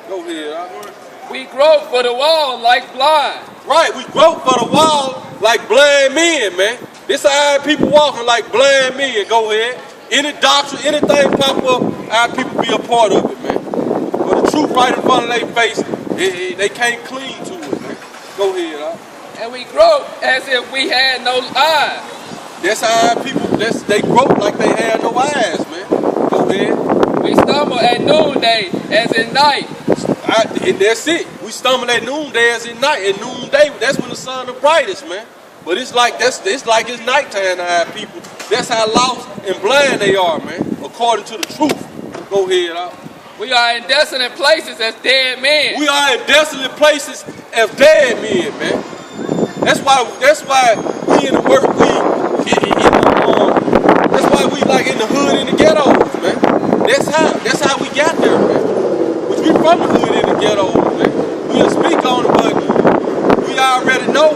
[SPEAKER 1] Go ahead,
[SPEAKER 2] We grope for the wall like blind.
[SPEAKER 1] Right, we grope for the wall like blind men, man. This how our people walking like blind men. Go ahead. Any doctrine, anything pop up, our people be a part of it, man. But the truth right in front of their face, they can't cling to it, man. Go ahead,
[SPEAKER 2] And we grope as if we had no eyes.
[SPEAKER 1] That's how our people, they grope like they had no eyes, man. Go ahead.
[SPEAKER 2] We stumble at noonday as in night.
[SPEAKER 1] And that's it. We stumble at noonday as in night. At noonday, that's when the sun the brightest, man. But it's like it's nighttime to our people. That's how lost and blind they are, man. According to the truth. Go ahead,
[SPEAKER 2] We are in desolate places as dead men.
[SPEAKER 1] We are in desolate places as dead men, man. That's why we in the work, that's why we like in the hood in the ghettos, man. That's how we got there, man. Which we from the hood in the ghettos, man. We'll speak on it, but we already know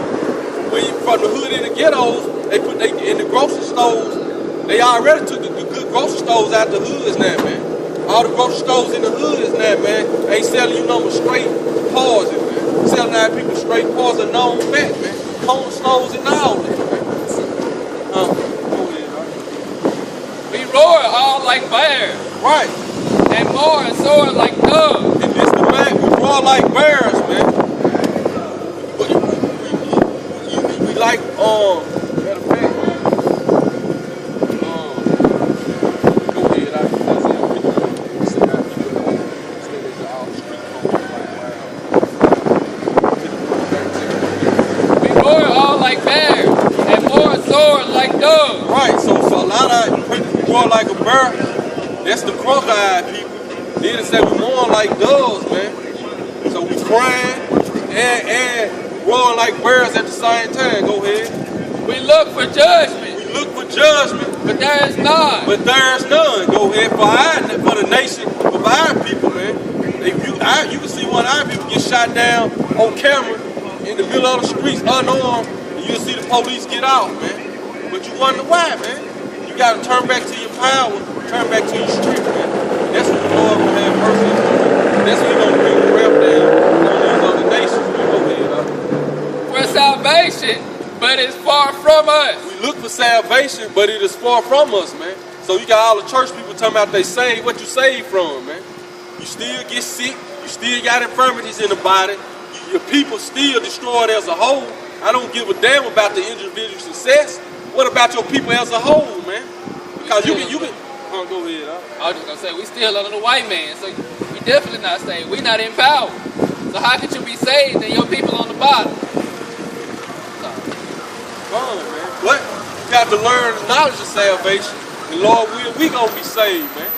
[SPEAKER 1] when you from the hood in the ghettos, they in the grocery stores, they already took the good grocery stores out the hoods now, man. All the grocery stores in the hoods now, man, ain't selling you no more straight poison, man. Selling our people straight poison, known fat, man. corner stores and all that, man. Go ahead, man.
[SPEAKER 2] We roar all like bears,
[SPEAKER 1] Right.
[SPEAKER 2] and more and soar like doves.
[SPEAKER 1] And this the man, we roar like bears, man. We like, matter of fact, go ahead, that's it. We say that people stay there all street
[SPEAKER 2] We roar all like bears, and more and soar like doves.
[SPEAKER 1] right, so a lot of people roar like a bear. That's the crocodile people. Then they say we mourn like doves, man. So we crying and roaring like bears at the same time. Go ahead.
[SPEAKER 2] We look for judgment,
[SPEAKER 1] We look for judgment,
[SPEAKER 2] but there is none.
[SPEAKER 1] but there's none. Go ahead for the nation of our people, man. You can see one of our people get shot down on camera in the middle of the streets, unarmed, and you'll see the police get out, man. But you wonder why, man. You got to turn back to your power, turn back to your strength, man. That's what the Lord will have mercy on. That's what He's going to bring the rep down on these other nations. Man. Go ahead,
[SPEAKER 2] For salvation, but it's far from us.
[SPEAKER 1] We look for salvation, but it is far from us, man. So you got all the church people talking about they saved. What you saved from, man? You still get sick. You still got infirmities in the body. Your people still destroyed as a whole. I don't give a damn about the individual success. What about your people as a whole, man? Because you can. Go ahead.
[SPEAKER 2] I was just gonna say we still under the white man, so we definitely not saved. We not in power. So how could you be saved and your people on the bottom?
[SPEAKER 1] Fun, man. But you got to learn the knowledge of salvation. And Lord, we gonna be saved, man.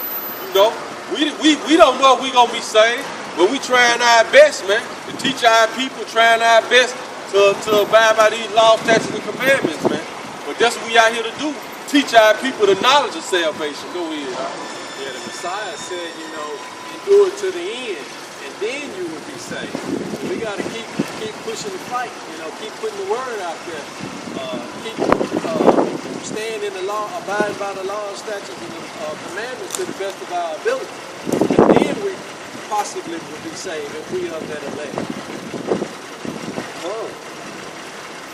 [SPEAKER 1] You know, we don't know if we gonna be saved, but we trying our best, man, to teach our people, trying our best to abide by these laws, statutes, and commandments, man. But that's what we out here to do. Teach our people the knowledge of salvation. Go ahead.
[SPEAKER 3] Yeah, the Messiah said, endure to the end, and then you will be saved. So we got to keep pushing the fight. Keep putting the word out there. Keep staying in the law, abide by the law, statutes, and commandments to the best of our ability. And then we possibly will be saved if we are that elect.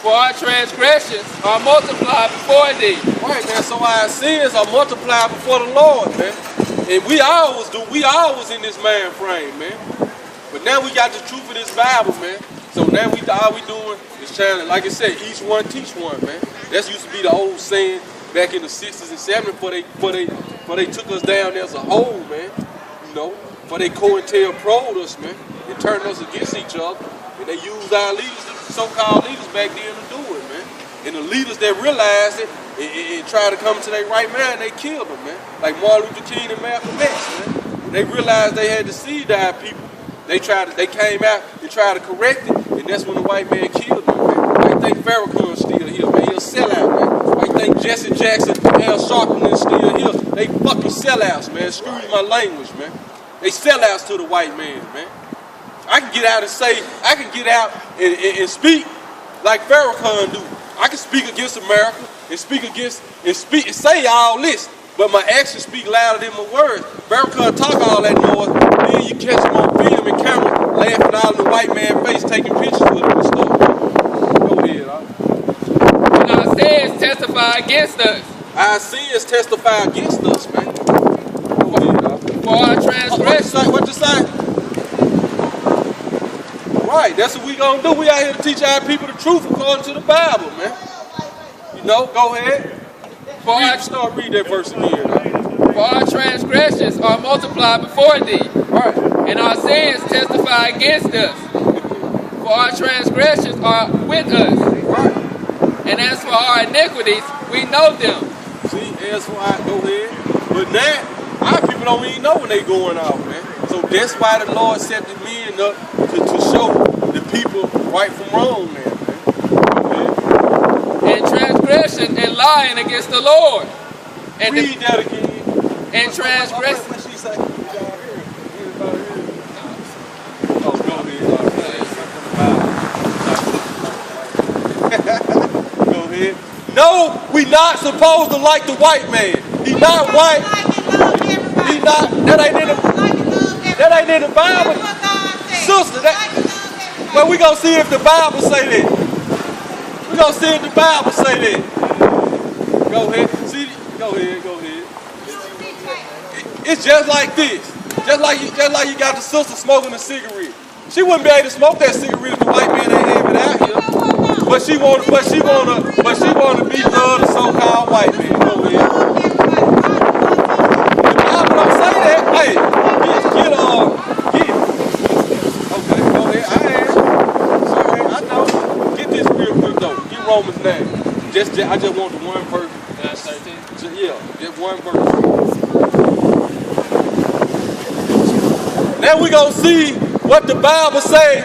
[SPEAKER 2] For our transgressions are multiplied before thee.
[SPEAKER 1] Right, man. So our sins are multiplied before the Lord, man. And we always in this man frame, man. But now we got the truth of this Bible, man. So now all we doing is trying to, like I said, each one teach one, man. That used to be the old saying back in the 60s and 70s before they took us down as a whole, man. Before they COINTELPRO'd us, man, and turned us against each other. And they used our leaders, so-called leaders back then to do it, man. And the leaders that realized it and tried to come to their right mind, they killed them, man. Like Martin Luther King and Malcolm X, man. They realized they had deceived our people. They came out and tried to correct it, and that's when the white man killed them, man. Why you think Farrakhan's still here, man? He'll sell out, man. Why you think Jesse Jackson, Al Sharpton is still here? They fucking sellouts, man. Excuse my language, man. They sellouts to the white man, man. I can get out and speak like Farrakhan do. I can speak against America and say all this, but my actions speak louder than my words. Farrakhan talk all that noise, then you catch him on film and camera laughing out in the white man's face, taking pictures with him and stuff. Go ahead,
[SPEAKER 2] And our sins testify against us.
[SPEAKER 1] Our sins testify against us, man. Go ahead,
[SPEAKER 2] For our transgressions.
[SPEAKER 1] What you say? Right, that's what we gonna do. We out here to teach our people the truth according to the Bible, man. Go ahead. Read that verse again.
[SPEAKER 2] For our transgressions are multiplied before thee,
[SPEAKER 1] Right.
[SPEAKER 2] and our sins testify against us. For our transgressions are with us,
[SPEAKER 1] Right.
[SPEAKER 2] and as for our iniquities, we know them.
[SPEAKER 1] See, as for go ahead. But now, our people don't even know when they going off, man. So that's why the Lord set the men up to show the people right from wrong, man.
[SPEAKER 2] And transgression and lying against the Lord. And
[SPEAKER 1] Read that again.
[SPEAKER 2] and transgression.
[SPEAKER 3] What she say?
[SPEAKER 1] Oh, go ahead. No, we not supposed to like the white man. He not white. He not. That ain't in the Bible. Sister, well, we gonna see if the Bible say that. We're going to see if the Bible say that. Go ahead. See, go ahead. It's just like this. Just like you got the sister smoking a cigarette. She wouldn't be able to smoke that cigarette if the white man ain't have it out here. But she wanna be loved the so-called white man. Go ahead. The Bible don't say that. Hey, get. Okay, go ahead. I know. Get this real quick though. Get Romans 9. I just want the one verse. 13. Yeah, just one verse. Now we gonna see what the Bible say.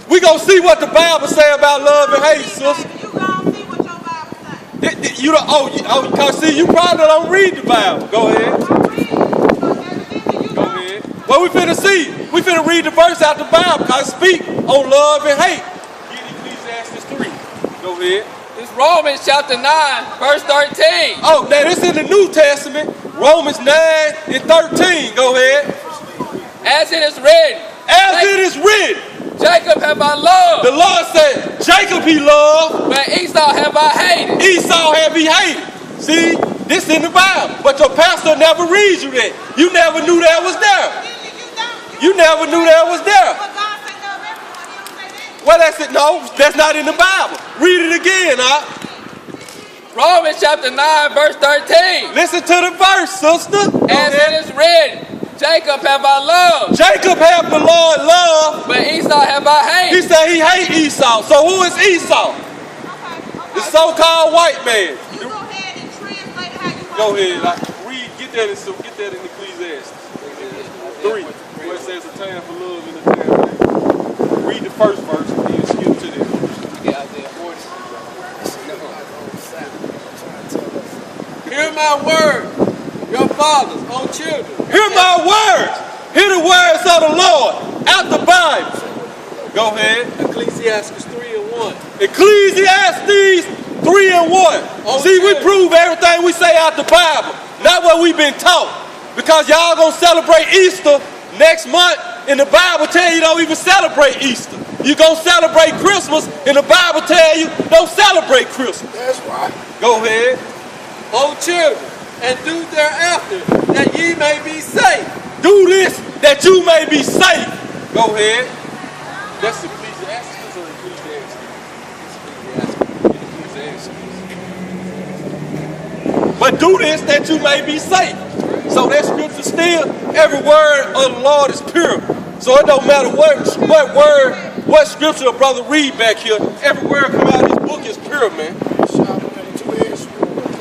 [SPEAKER 1] We gonna see what the Bible say about love and hate, sister.
[SPEAKER 6] You gonna see what your Bible say.
[SPEAKER 1] You don't. Cause see, you probably don't read the Bible. Go ahead. Go ahead. What we finna see? We finna read the verse out the Bible. Cause speak on love and hate. Get Ecclesiastes 3. Go ahead.
[SPEAKER 2] It's Romans chapter 9, verse 13.
[SPEAKER 1] Oh, now this in the New Testament. Romans 9 and 13. Go ahead.
[SPEAKER 2] As it is written.
[SPEAKER 1] As it is written.
[SPEAKER 2] Jacob have I loved.
[SPEAKER 1] The Lord said, Jacob he loved.
[SPEAKER 2] But Esau have I hated.
[SPEAKER 1] Esau have he hated. See, this in the Bible. But your pastor never reads you that. You never knew that was there. You never knew that was there.
[SPEAKER 6] But God said love everyone. He don't say that.
[SPEAKER 1] Well, that's it. No, that's not in the Bible. Read it again, huh?
[SPEAKER 2] Romans chapter 9, verse 13.
[SPEAKER 1] Listen to the verse, sister.
[SPEAKER 2] As it is written. Jacob have I loved.
[SPEAKER 1] Jacob have the Lord loved.
[SPEAKER 2] But Esau have I hated.
[SPEAKER 1] He said he hate Esau. So who is Esau?
[SPEAKER 6] Okay.
[SPEAKER 1] The so-called white man.
[SPEAKER 6] You go ahead and translate how you
[SPEAKER 1] Go
[SPEAKER 6] want
[SPEAKER 1] ahead. Get that in Ecclesiastes 3. Where it says a time for love and a time for hate. Read the first verse and then skip to this.
[SPEAKER 2] Get Isaiah 40.
[SPEAKER 3] Hear my word, your fathers, O children.
[SPEAKER 1] Hear my words. Hear the words of the Lord out the Bible. Go ahead.
[SPEAKER 3] Ecclesiastes 3 and 1.
[SPEAKER 1] Ecclesiastes 3 and 1. See, we prove everything we say out the Bible, not what we've been taught. Because y'all gonna celebrate Easter next month, and the Bible tell you don't even celebrate Easter. You gonna celebrate Christmas, and the Bible tell you don't celebrate Christmas.
[SPEAKER 4] That's right.
[SPEAKER 1] Go ahead.
[SPEAKER 3] O children, and do thereafter, that ye may be safe.
[SPEAKER 1] Do this that you may be safe. Go ahead. That's Ecclesiastes or Ecclesiastes? But do this that you may be safe. So that scripture still, every word of the Lord is pure. So it don't matter what scripture a brother read back here. Every word come out of this book is pure, man.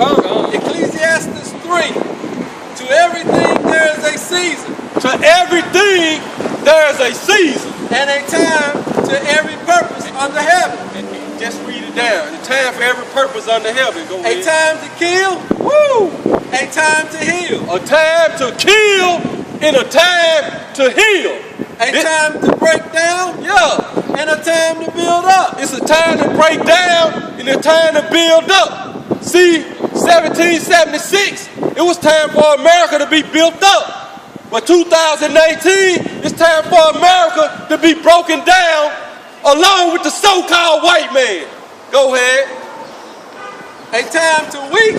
[SPEAKER 3] Ecclesiastes 3. To everything there is a season.
[SPEAKER 1] To everything there is a season.
[SPEAKER 3] And a time to every purpose under heaven.
[SPEAKER 1] And just read it down. A time for every purpose under heaven. Go ahead.
[SPEAKER 3] A time to kill.
[SPEAKER 1] Woo!
[SPEAKER 3] A time to heal.
[SPEAKER 1] A time to kill and a time to heal.
[SPEAKER 3] A time to break down.
[SPEAKER 1] Yeah.
[SPEAKER 3] And a time to build up.
[SPEAKER 1] It's a time to break down and a time to build up. See, 1776, it was time for America to be built up. But 2018, it's time for America to be broken down along with the so-called white man. Go ahead.
[SPEAKER 3] A time to weep.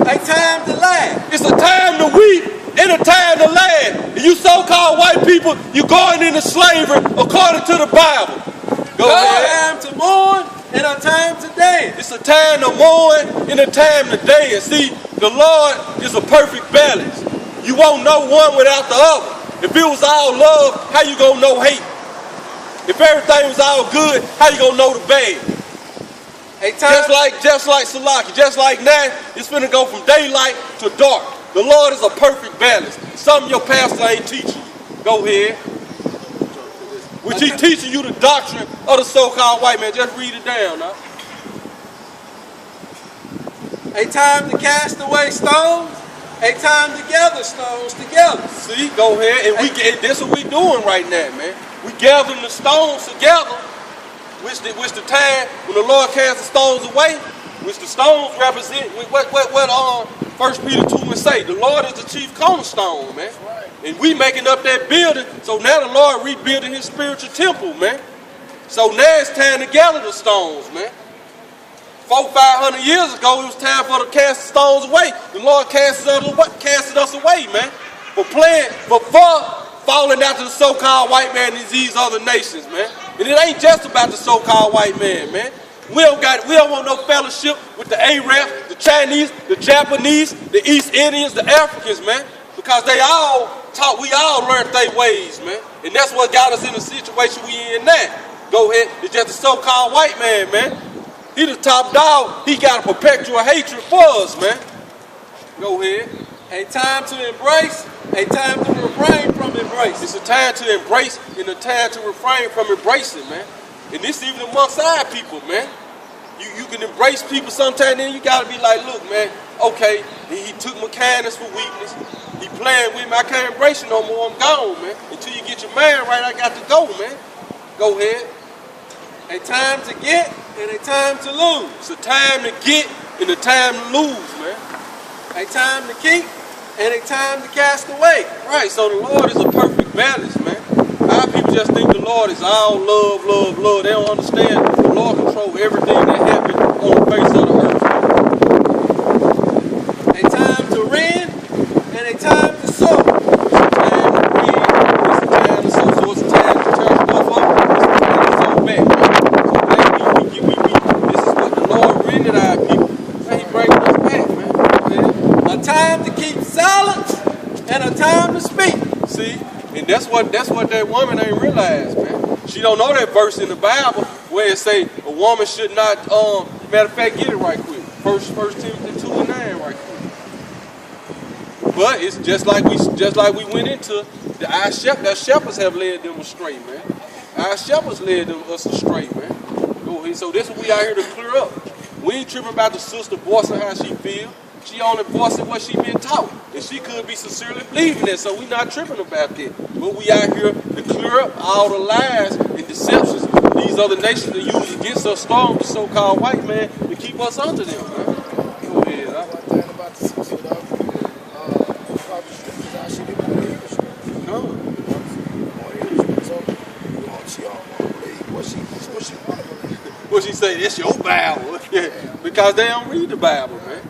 [SPEAKER 3] A time to laugh.
[SPEAKER 1] It's a time to weep and a time to laugh. And you so-called white people, you're going into slavery according to the Bible. Go ahead.
[SPEAKER 3] A time to mourn and a time to dance.
[SPEAKER 1] It's a time to mourn and a time to dance. See, the Lord is a perfect balance. You won't know one without the other. If it was all love, how you gonna know hate? If everything was all good, how you gonna know the bad? Just like Salaki, just like now, it's finna go from daylight to dark. The Lord is a perfect balance. Something your pastor ain't teaching you. Go ahead. Which he teaching you the doctrine of the so-called white man. Just read it down now.
[SPEAKER 3] A time to cast away stones. A time to gather stones together.
[SPEAKER 1] See, go ahead. And this what we doing right now, man. We gathering the stones together. Which the time when the Lord cast the stones away, which the stones represent what 1 Peter 2 would say. The Lord is the chief cornerstone, man.
[SPEAKER 4] Right.
[SPEAKER 1] And we making up that building. So now the Lord rebuilding his spiritual temple, man. So now it's time to gather the stones, man. 400-500 years ago, it was time for to cast the stones away. The Lord casted us away, man, for falling after the so-called white man in these other nations, man. And it ain't just about the so-called white man, man. We don't want no fellowship with the Arabs, the Chinese, the Japanese, the East Indians, the Africans, man, because we all learned their ways, man. And that's what got us in the situation we in now. Go ahead, it's just the so-called white man, man. He the top dog. He got a perpetual hatred for us, man. Go ahead.
[SPEAKER 3] A time to embrace, a time to refrain from embrace.
[SPEAKER 1] It's a time to embrace and a time to refrain from embracing, man. And this even amongst our people, man. You can embrace people sometimes, then you gotta be like, look, man, okay, he took my kindness for weakness. He playing with me, I can't embrace you no more, I'm gone, man. Until you get your mind right, I got to go, man. Go ahead.
[SPEAKER 3] A time to get and a time to lose.
[SPEAKER 1] It's a time to get and a time to lose, man.
[SPEAKER 3] A time to keep and a time to cast away.
[SPEAKER 1] Right, so the Lord is a perfect balance, man. Our people just think the Lord is all love, love, love. They don't understand the Lord controls everything that happens on the face of the earth.
[SPEAKER 3] A time to rend and a time to sow.
[SPEAKER 1] It's a time to read, it's a time to sow, so it's a time to turn stuff up, it's a time to sow back, man. So this is what the Lord rendered our people. And he bringing us back, man.
[SPEAKER 3] A time to keep silence and a time to speak.
[SPEAKER 1] See? And that's what that woman ain't realized, man. She don't know that verse in the Bible where it say a woman should not, matter of fact, get it right quick. First Timothy 2:9 right quick. But it's just like we went into, our shepherds have led them astray, man. Our shepherds led us astray, man. Go ahead. So this is what we out here to clear up. We ain't tripping about the sister voicing how she feel. She only voicing what she been taught. And she could be sincerely believing that, so we not tripping about that. But we out here to clear up all the lies and deceptions these other nations that use against us strong, the so-called white man, to keep us under them, man. Go ahead,
[SPEAKER 4] One thing about the sister, though, about the scriptures, how she didn't believe the scriptures.
[SPEAKER 1] No.
[SPEAKER 4] So she don't want to believe what she want to believe.
[SPEAKER 1] What she say, it's your Bible. Because they don't read the Bible, man.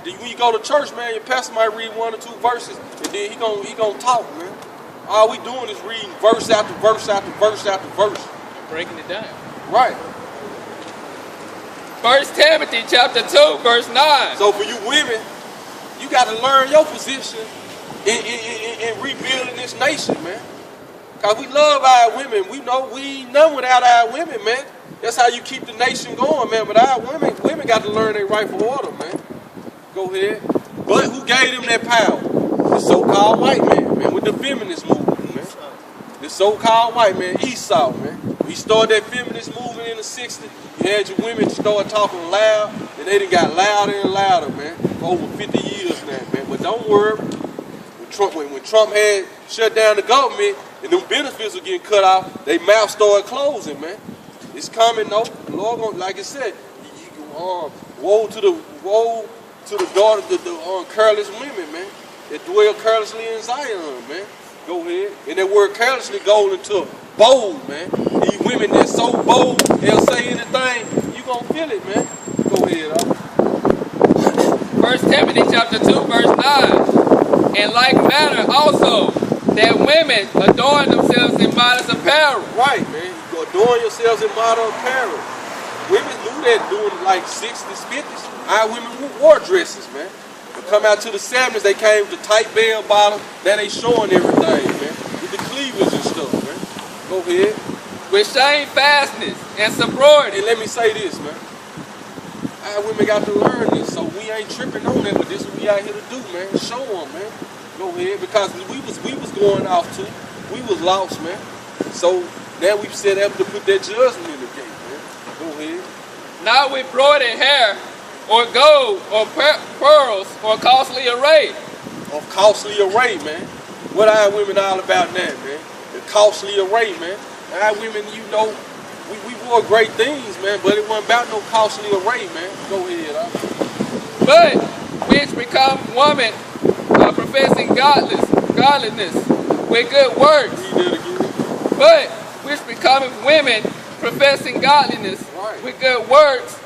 [SPEAKER 1] When you go to church, man, your pastor might read 1 or 2 verses, and then he gonna talk, man. All we doing is reading verse after verse after verse after verse.
[SPEAKER 2] Breaking it down.
[SPEAKER 1] Right.
[SPEAKER 2] 1 Timothy chapter 2, verse 9.
[SPEAKER 1] So for you women, you got to learn your position in rebuilding this nation, man. Because we love our women. We know we ain't none without our women, man. That's how you keep the nation going, man. But our women got to learn their rightful order, man. Go ahead. But who gave them that power? The so-called white man, with the feminist movement, man. The so-called white man, Esau, man. He started that feminist movement in the 60s. You had your women start talking loud, and they done got louder and louder, man, for over 50 years now, man. But don't worry. When Trump had shut down the government and them benefits were getting cut off, they mouth started closing, man. It's coming, though. The Lord gonna, like I said, woe to the daughter, the careless women, man, that dwell carelessly in Zion, man. Go ahead. And that word carelessly goes into bold, man. These women that's so bold, they'll say anything, you gonna feel it, man. Go ahead,
[SPEAKER 2] 1 Timothy chapter 2, verse 9. In like manner also, that women adorn themselves in modest apparel.
[SPEAKER 1] Right, man. You adorn yourselves in modern apparel. Women do that during like 60s, 50s. Our women wore dresses, man. They come out to the 70s, they came with the tight bell bottom. Now they showing everything, man. With the cleavage and stuff, man. Go ahead.
[SPEAKER 2] With shamefastness and sobriety.
[SPEAKER 1] And let me say this, man. Our women got to learn this, so we ain't tripping on that, but this is what we out here to do, man. Show them, man. Go ahead, because we was going off too. We was lost, man. So now we've set up to put that judgment in the gate, man. Go ahead.
[SPEAKER 2] Not with broidered hair, or gold, or pearls, or costly array.
[SPEAKER 1] Of costly array, man. What our women all about now, man? The costly array, man. Our women, you know, we wore great things, man, but it wasn't about no costly array, man. Go ahead,
[SPEAKER 2] But which become women professing godliness with good works.
[SPEAKER 1] Read that again.
[SPEAKER 2] But which becoming women professing godliness
[SPEAKER 1] Right.
[SPEAKER 2] with good works,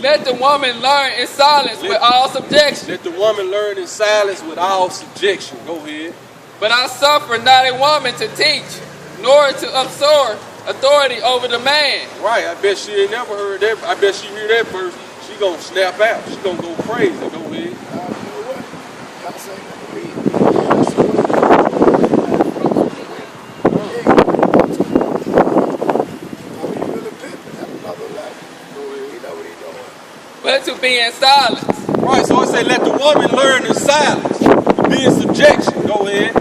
[SPEAKER 2] Let the woman learn in silence with all subjection.
[SPEAKER 1] Let the woman learn in silence with all subjection. Go ahead.
[SPEAKER 2] But I suffer not a woman to teach, nor to absorb authority over the man.
[SPEAKER 1] Right, I bet she ain't never heard that. I bet she hear that verse, she gonna snap out. She gonna go crazy. Go ahead.
[SPEAKER 4] You know what? God say that to read. That's the way you really pimping at another level. You know what he doing.
[SPEAKER 2] But to be in silence.
[SPEAKER 1] Right, so it say let the woman learn in silence, be in subjection. Go ahead.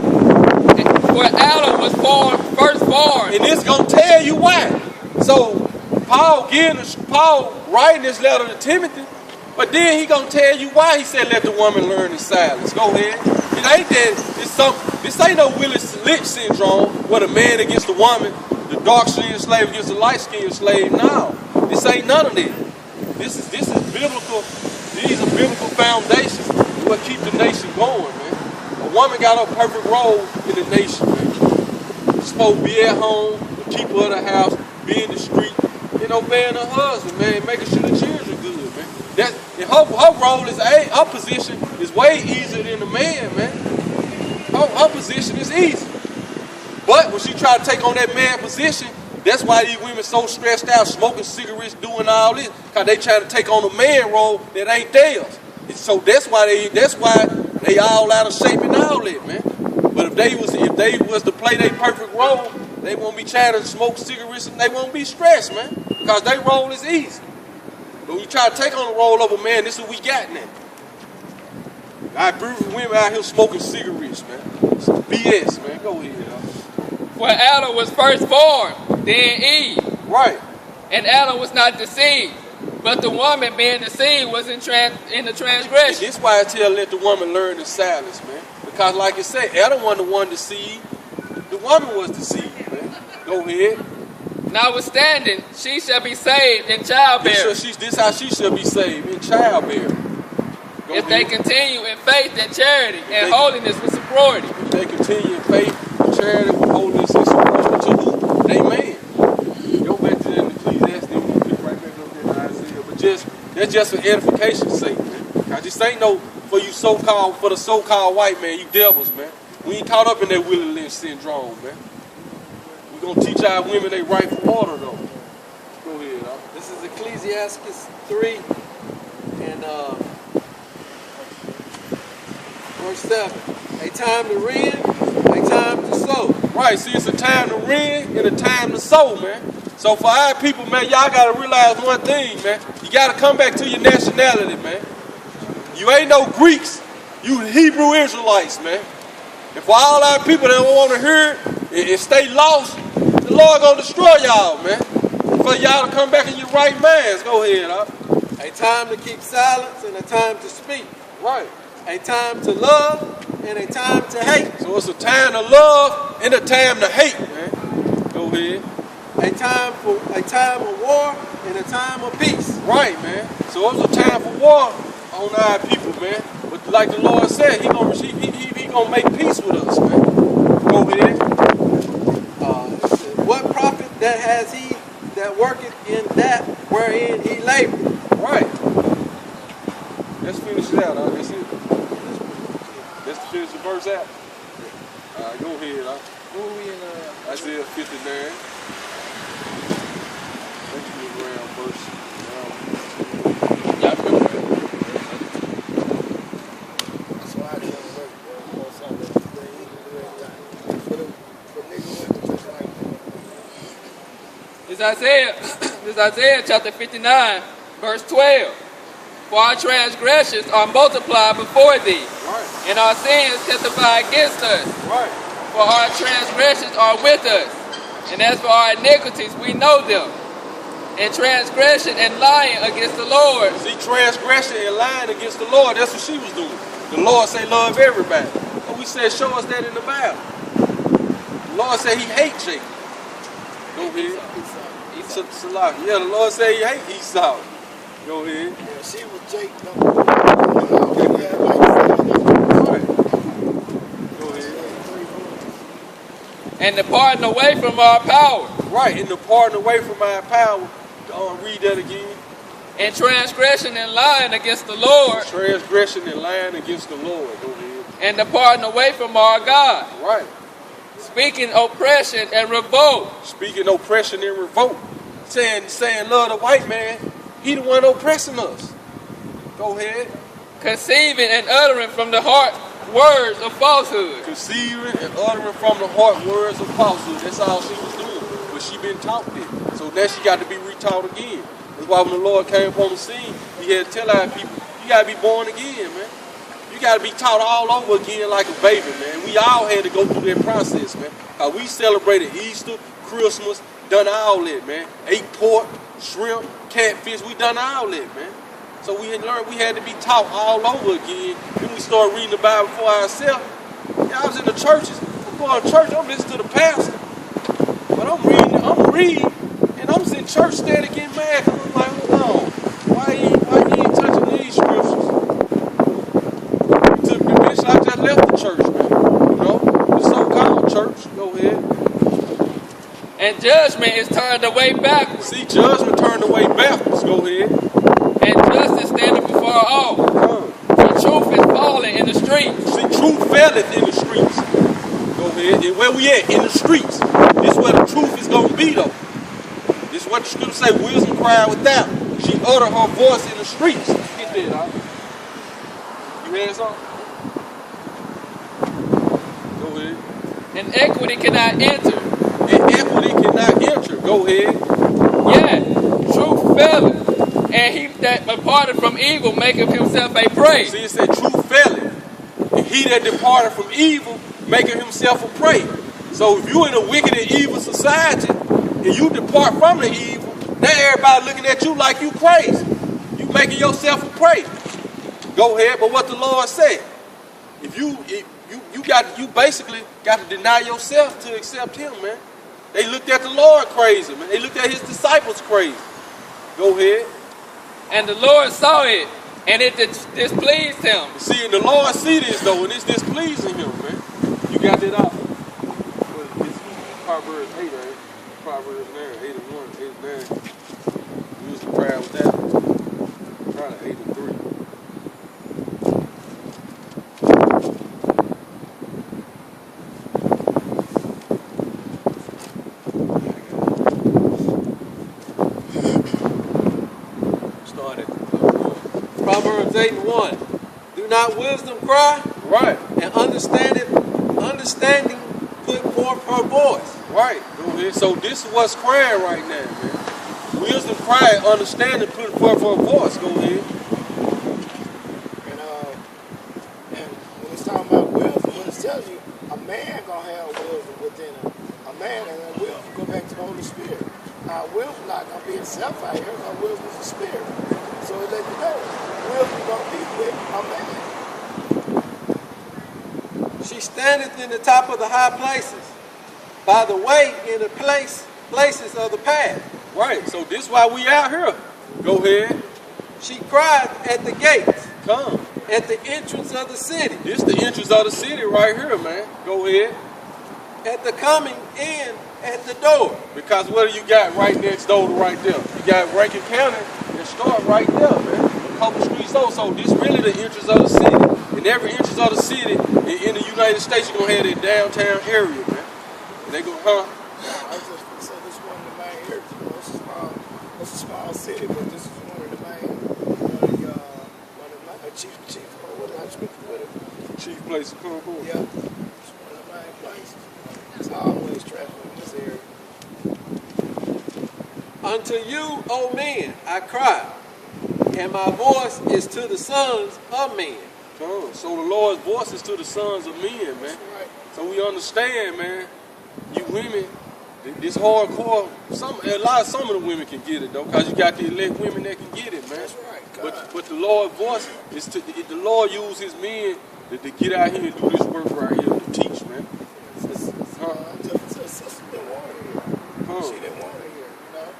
[SPEAKER 2] For Adam was first born.
[SPEAKER 1] And it's gonna tell you why. So Paul writing this letter to Timothy, but then he gonna tell you why he said let the woman learn in silence. Go ahead. It ain't that this ain't no Willis Lynch syndrome where the man against the woman, the dark skinned slave against the light skinned slave. No. This ain't none of that. This is biblical. These are biblical foundations what keep the nation going, man. A woman got a perfect role in the nation, man. She's supposed to be at home, the keeper of the house, be in the street, and obeying her husband, man, making sure the children good, man. Her role is her position is way easier than the man, man. Her position is easy. But when she try to take on that man position, that's why these women so stressed out, smoking cigarettes, doing all this, because they trying to take on a man role that ain't theirs. And so that's why they all out of shape and all that, man. But if they was to play their perfect role, they won't be trying to smoke cigarettes and they won't be stressed, man. Because their role is easy. But when you try to take on the role of a man, this is what we got now. I agree with women out here smoking cigarettes, man. It's BS, man. Go ahead, y'all.
[SPEAKER 2] For Adam was first born, then Eve.
[SPEAKER 1] Right.
[SPEAKER 2] And Adam was not deceived. But the woman being deceived was in the transgression.
[SPEAKER 1] That's why I tell let the woman learn in silence, man. Because like I said, Adam wasn't the one deceived. The woman was deceived, man. Go ahead.
[SPEAKER 2] Notwithstanding, she shall be saved in childbearing.
[SPEAKER 1] This how she shall be saved, in childbearing.
[SPEAKER 2] If they continue in faith and charity and holiness with sobriety.
[SPEAKER 1] If they continue in faith, charity, with holiness, and sobriety to who? They man. Go back to the Ecclesiastes, we'll pick right back up there in Isaiah. But that's just for edification's sake, man. I just ain't no for the so-called white man, you devils, man. We ain't caught up in that Willie Lynch syndrome, man. We gonna teach our women they rightful order, though. Go ahead, huh?
[SPEAKER 3] This is Ecclesiastes 3 and verse 7. A time to rend, a time to sow.
[SPEAKER 1] Right, see, it's a time to rend and a time to sow, man. So for our people, man, y'all gotta realize one thing, man. You gotta come back to your nationality, man. You ain't no Greeks, you Hebrew Israelites, man. And for all our people that don't want to hear it and stay lost, the Lord gonna destroy y'all, man. For y'all to come back in your right minds. Go ahead, huh?
[SPEAKER 3] A time to keep silence and a time to speak.
[SPEAKER 1] Right.
[SPEAKER 3] A time to love and a time to hate.
[SPEAKER 1] So it's a time to love and a time to hate, man. Go ahead.
[SPEAKER 3] A time of war and a time of peace.
[SPEAKER 1] Right, man. So it's a time for war on our people, man. But like the Lord said, he gonna make peace with us, man. Go ahead.
[SPEAKER 3] What profit that has he that worketh in that wherein he labored? Right.
[SPEAKER 1] Let's finish it out, huh? That's it. Let's finish the verse out. All right, go ahead, huh?
[SPEAKER 3] Where are we in
[SPEAKER 1] Isaiah 59. Let's move around first.
[SPEAKER 2] Y'all remember that?
[SPEAKER 4] That's why I can't work, bro. Most of them, they eat the red line. For niggas women just like that.
[SPEAKER 2] This is Isaiah chapter 59, verse 12. For our transgressions are multiplied before thee,
[SPEAKER 1] Right.
[SPEAKER 2] and our sins testify against us.
[SPEAKER 1] Right.
[SPEAKER 2] For our transgressions are with us, and as for our iniquities, we know them. And transgression and lying against the Lord.
[SPEAKER 1] See, transgression and lying against the Lord, that's what she was doing. The Lord say love everybody. But we said show us that in the Bible. The Lord said he hates Jacob. Go ahead. Salah. Yeah, the Lord said he hates Esau. Go ahead.
[SPEAKER 4] Yeah, she was Jake.
[SPEAKER 1] Right. Go ahead.
[SPEAKER 2] And departing away from our power.
[SPEAKER 1] Right, and departing away from our power. Read that again.
[SPEAKER 2] And transgression and lying against the Lord.
[SPEAKER 1] Transgression and lying against the Lord. Go ahead.
[SPEAKER 2] And departing away from our God.
[SPEAKER 1] Right.
[SPEAKER 2] Speaking oppression and revolt.
[SPEAKER 1] Speaking oppression and revolt. Saying love the white man. He the one oppressing us. Go ahead.
[SPEAKER 2] Conceiving and uttering from the heart words of falsehood.
[SPEAKER 1] Conceiving and uttering from the heart words of falsehood. That's all she was doing. But she been taught it. So now she got to be retaught again. That's why when the Lord came upon the scene, he had to tell our people, you got to be born again, man. You got to be taught all over again like a baby, man. We all had to go through that process, man. We celebrated Easter, Christmas, done all that, man. Ate pork, shrimp, catfish, we done all that, man. So we had learned we had to be taught all over again. Then we started reading the Bible for ourselves. Yeah, I was in the churches. I'm going to church, I'm listening to the pastor. But I'm reading, and I'm in church standing getting mad. I'm like, hold on, why you ain't touching these scriptures? To convince I just left the church, man. You know, the so-called church. Go ahead.
[SPEAKER 2] And judgment is turned away backwards.
[SPEAKER 1] See, judgment turned away backwards. Go ahead.
[SPEAKER 2] And justice standeth before all. For truth is falling in the streets.
[SPEAKER 1] See, truth felleth in the streets. Go ahead. And where we at? In the streets. This is where the truth is going to be, though. This is what the scripture say, wisdom cried without. She uttered her voice in the streets. Get that, dog. You had something? Go ahead.
[SPEAKER 2] And equity cannot enter.
[SPEAKER 1] And equity cannot enter. Go ahead.
[SPEAKER 2] Yeah, truth faileth. And he that departed from evil maketh himself a prey.
[SPEAKER 1] See, it said truth faileth. And he that departed from evil maketh himself a prey. So if you're in a wicked and evil society, and you depart from the evil, now everybody looking at you like you crazy. You making yourself a prey. Go ahead, but what the Lord said, if you basically got to deny yourself to accept him, man. They looked at the Lord crazy, man. They looked at his disciples crazy. Go ahead.
[SPEAKER 2] And the Lord saw it, and it displeased him.
[SPEAKER 1] See, and the Lord see this though, and it's displeasing him, man. You got that out. It's Proverbs 8, right? Proverbs 9, 8 and 1, 8 and 9. We used to cry with that. Probably 8 and 3.
[SPEAKER 3] Proverbs 8 and 1. Do not wisdom cry?
[SPEAKER 1] Right.
[SPEAKER 3] And understanding put forth her voice.
[SPEAKER 1] Right. Go ahead. So this is what's crying right now, man. Wisdom cry, understanding put forth her voice. Go ahead.
[SPEAKER 4] And when it's talking about wisdom, when it tells you a man gonna have wisdom within him, a man and that wisdom go back to the Holy Spirit. Now wisdom not gonna be itself out here, because wisdom is a spirit. So it let you know, wisdom gonna be with a man.
[SPEAKER 3] She standeth in the top of the high places, by the way in the places of the path.
[SPEAKER 1] Right. So this is why we out here. Go ahead.
[SPEAKER 3] She cried at the gates,
[SPEAKER 1] Come.
[SPEAKER 3] at the entrance of the city,
[SPEAKER 1] This the entrance of the city right here, man. Go ahead.
[SPEAKER 3] at the coming in at the door.
[SPEAKER 1] Because what do you got right next door to right there? You got Rankin County and start right there, man. A couple streets over. So this really the entrance of the city. And every entrance of the city in the United States, you're gonna have that downtown area, man. And they go, huh?
[SPEAKER 4] I was just gonna say this is one of the main areas. You know, it's a small city, but this is one of the main, chief, what did I speak with it?
[SPEAKER 1] Chief place to come aboard.
[SPEAKER 4] Yeah, it's one of the main places. It's always traffic in this area.
[SPEAKER 3] Unto you, O men, I cry, and my voice is to the sons of men.
[SPEAKER 1] Come. So the Lord's voice is to the sons of men, man.
[SPEAKER 4] That's right.
[SPEAKER 1] So we understand, man. You women, this hardcore. Some of the women can get it though, cause you got the elect women that can get it, man.
[SPEAKER 4] That's right.
[SPEAKER 1] But the Lord's voice is to the Lord use His men to get out here and do this work right here to teach, man.
[SPEAKER 4] Sister didn't want it here. She didn't want it here, you know.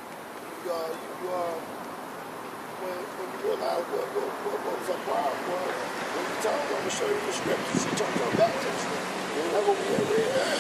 [SPEAKER 4] When you realize what was her problem was, when you told her to show you the scriptures, she turned her back to us. That's what we had read.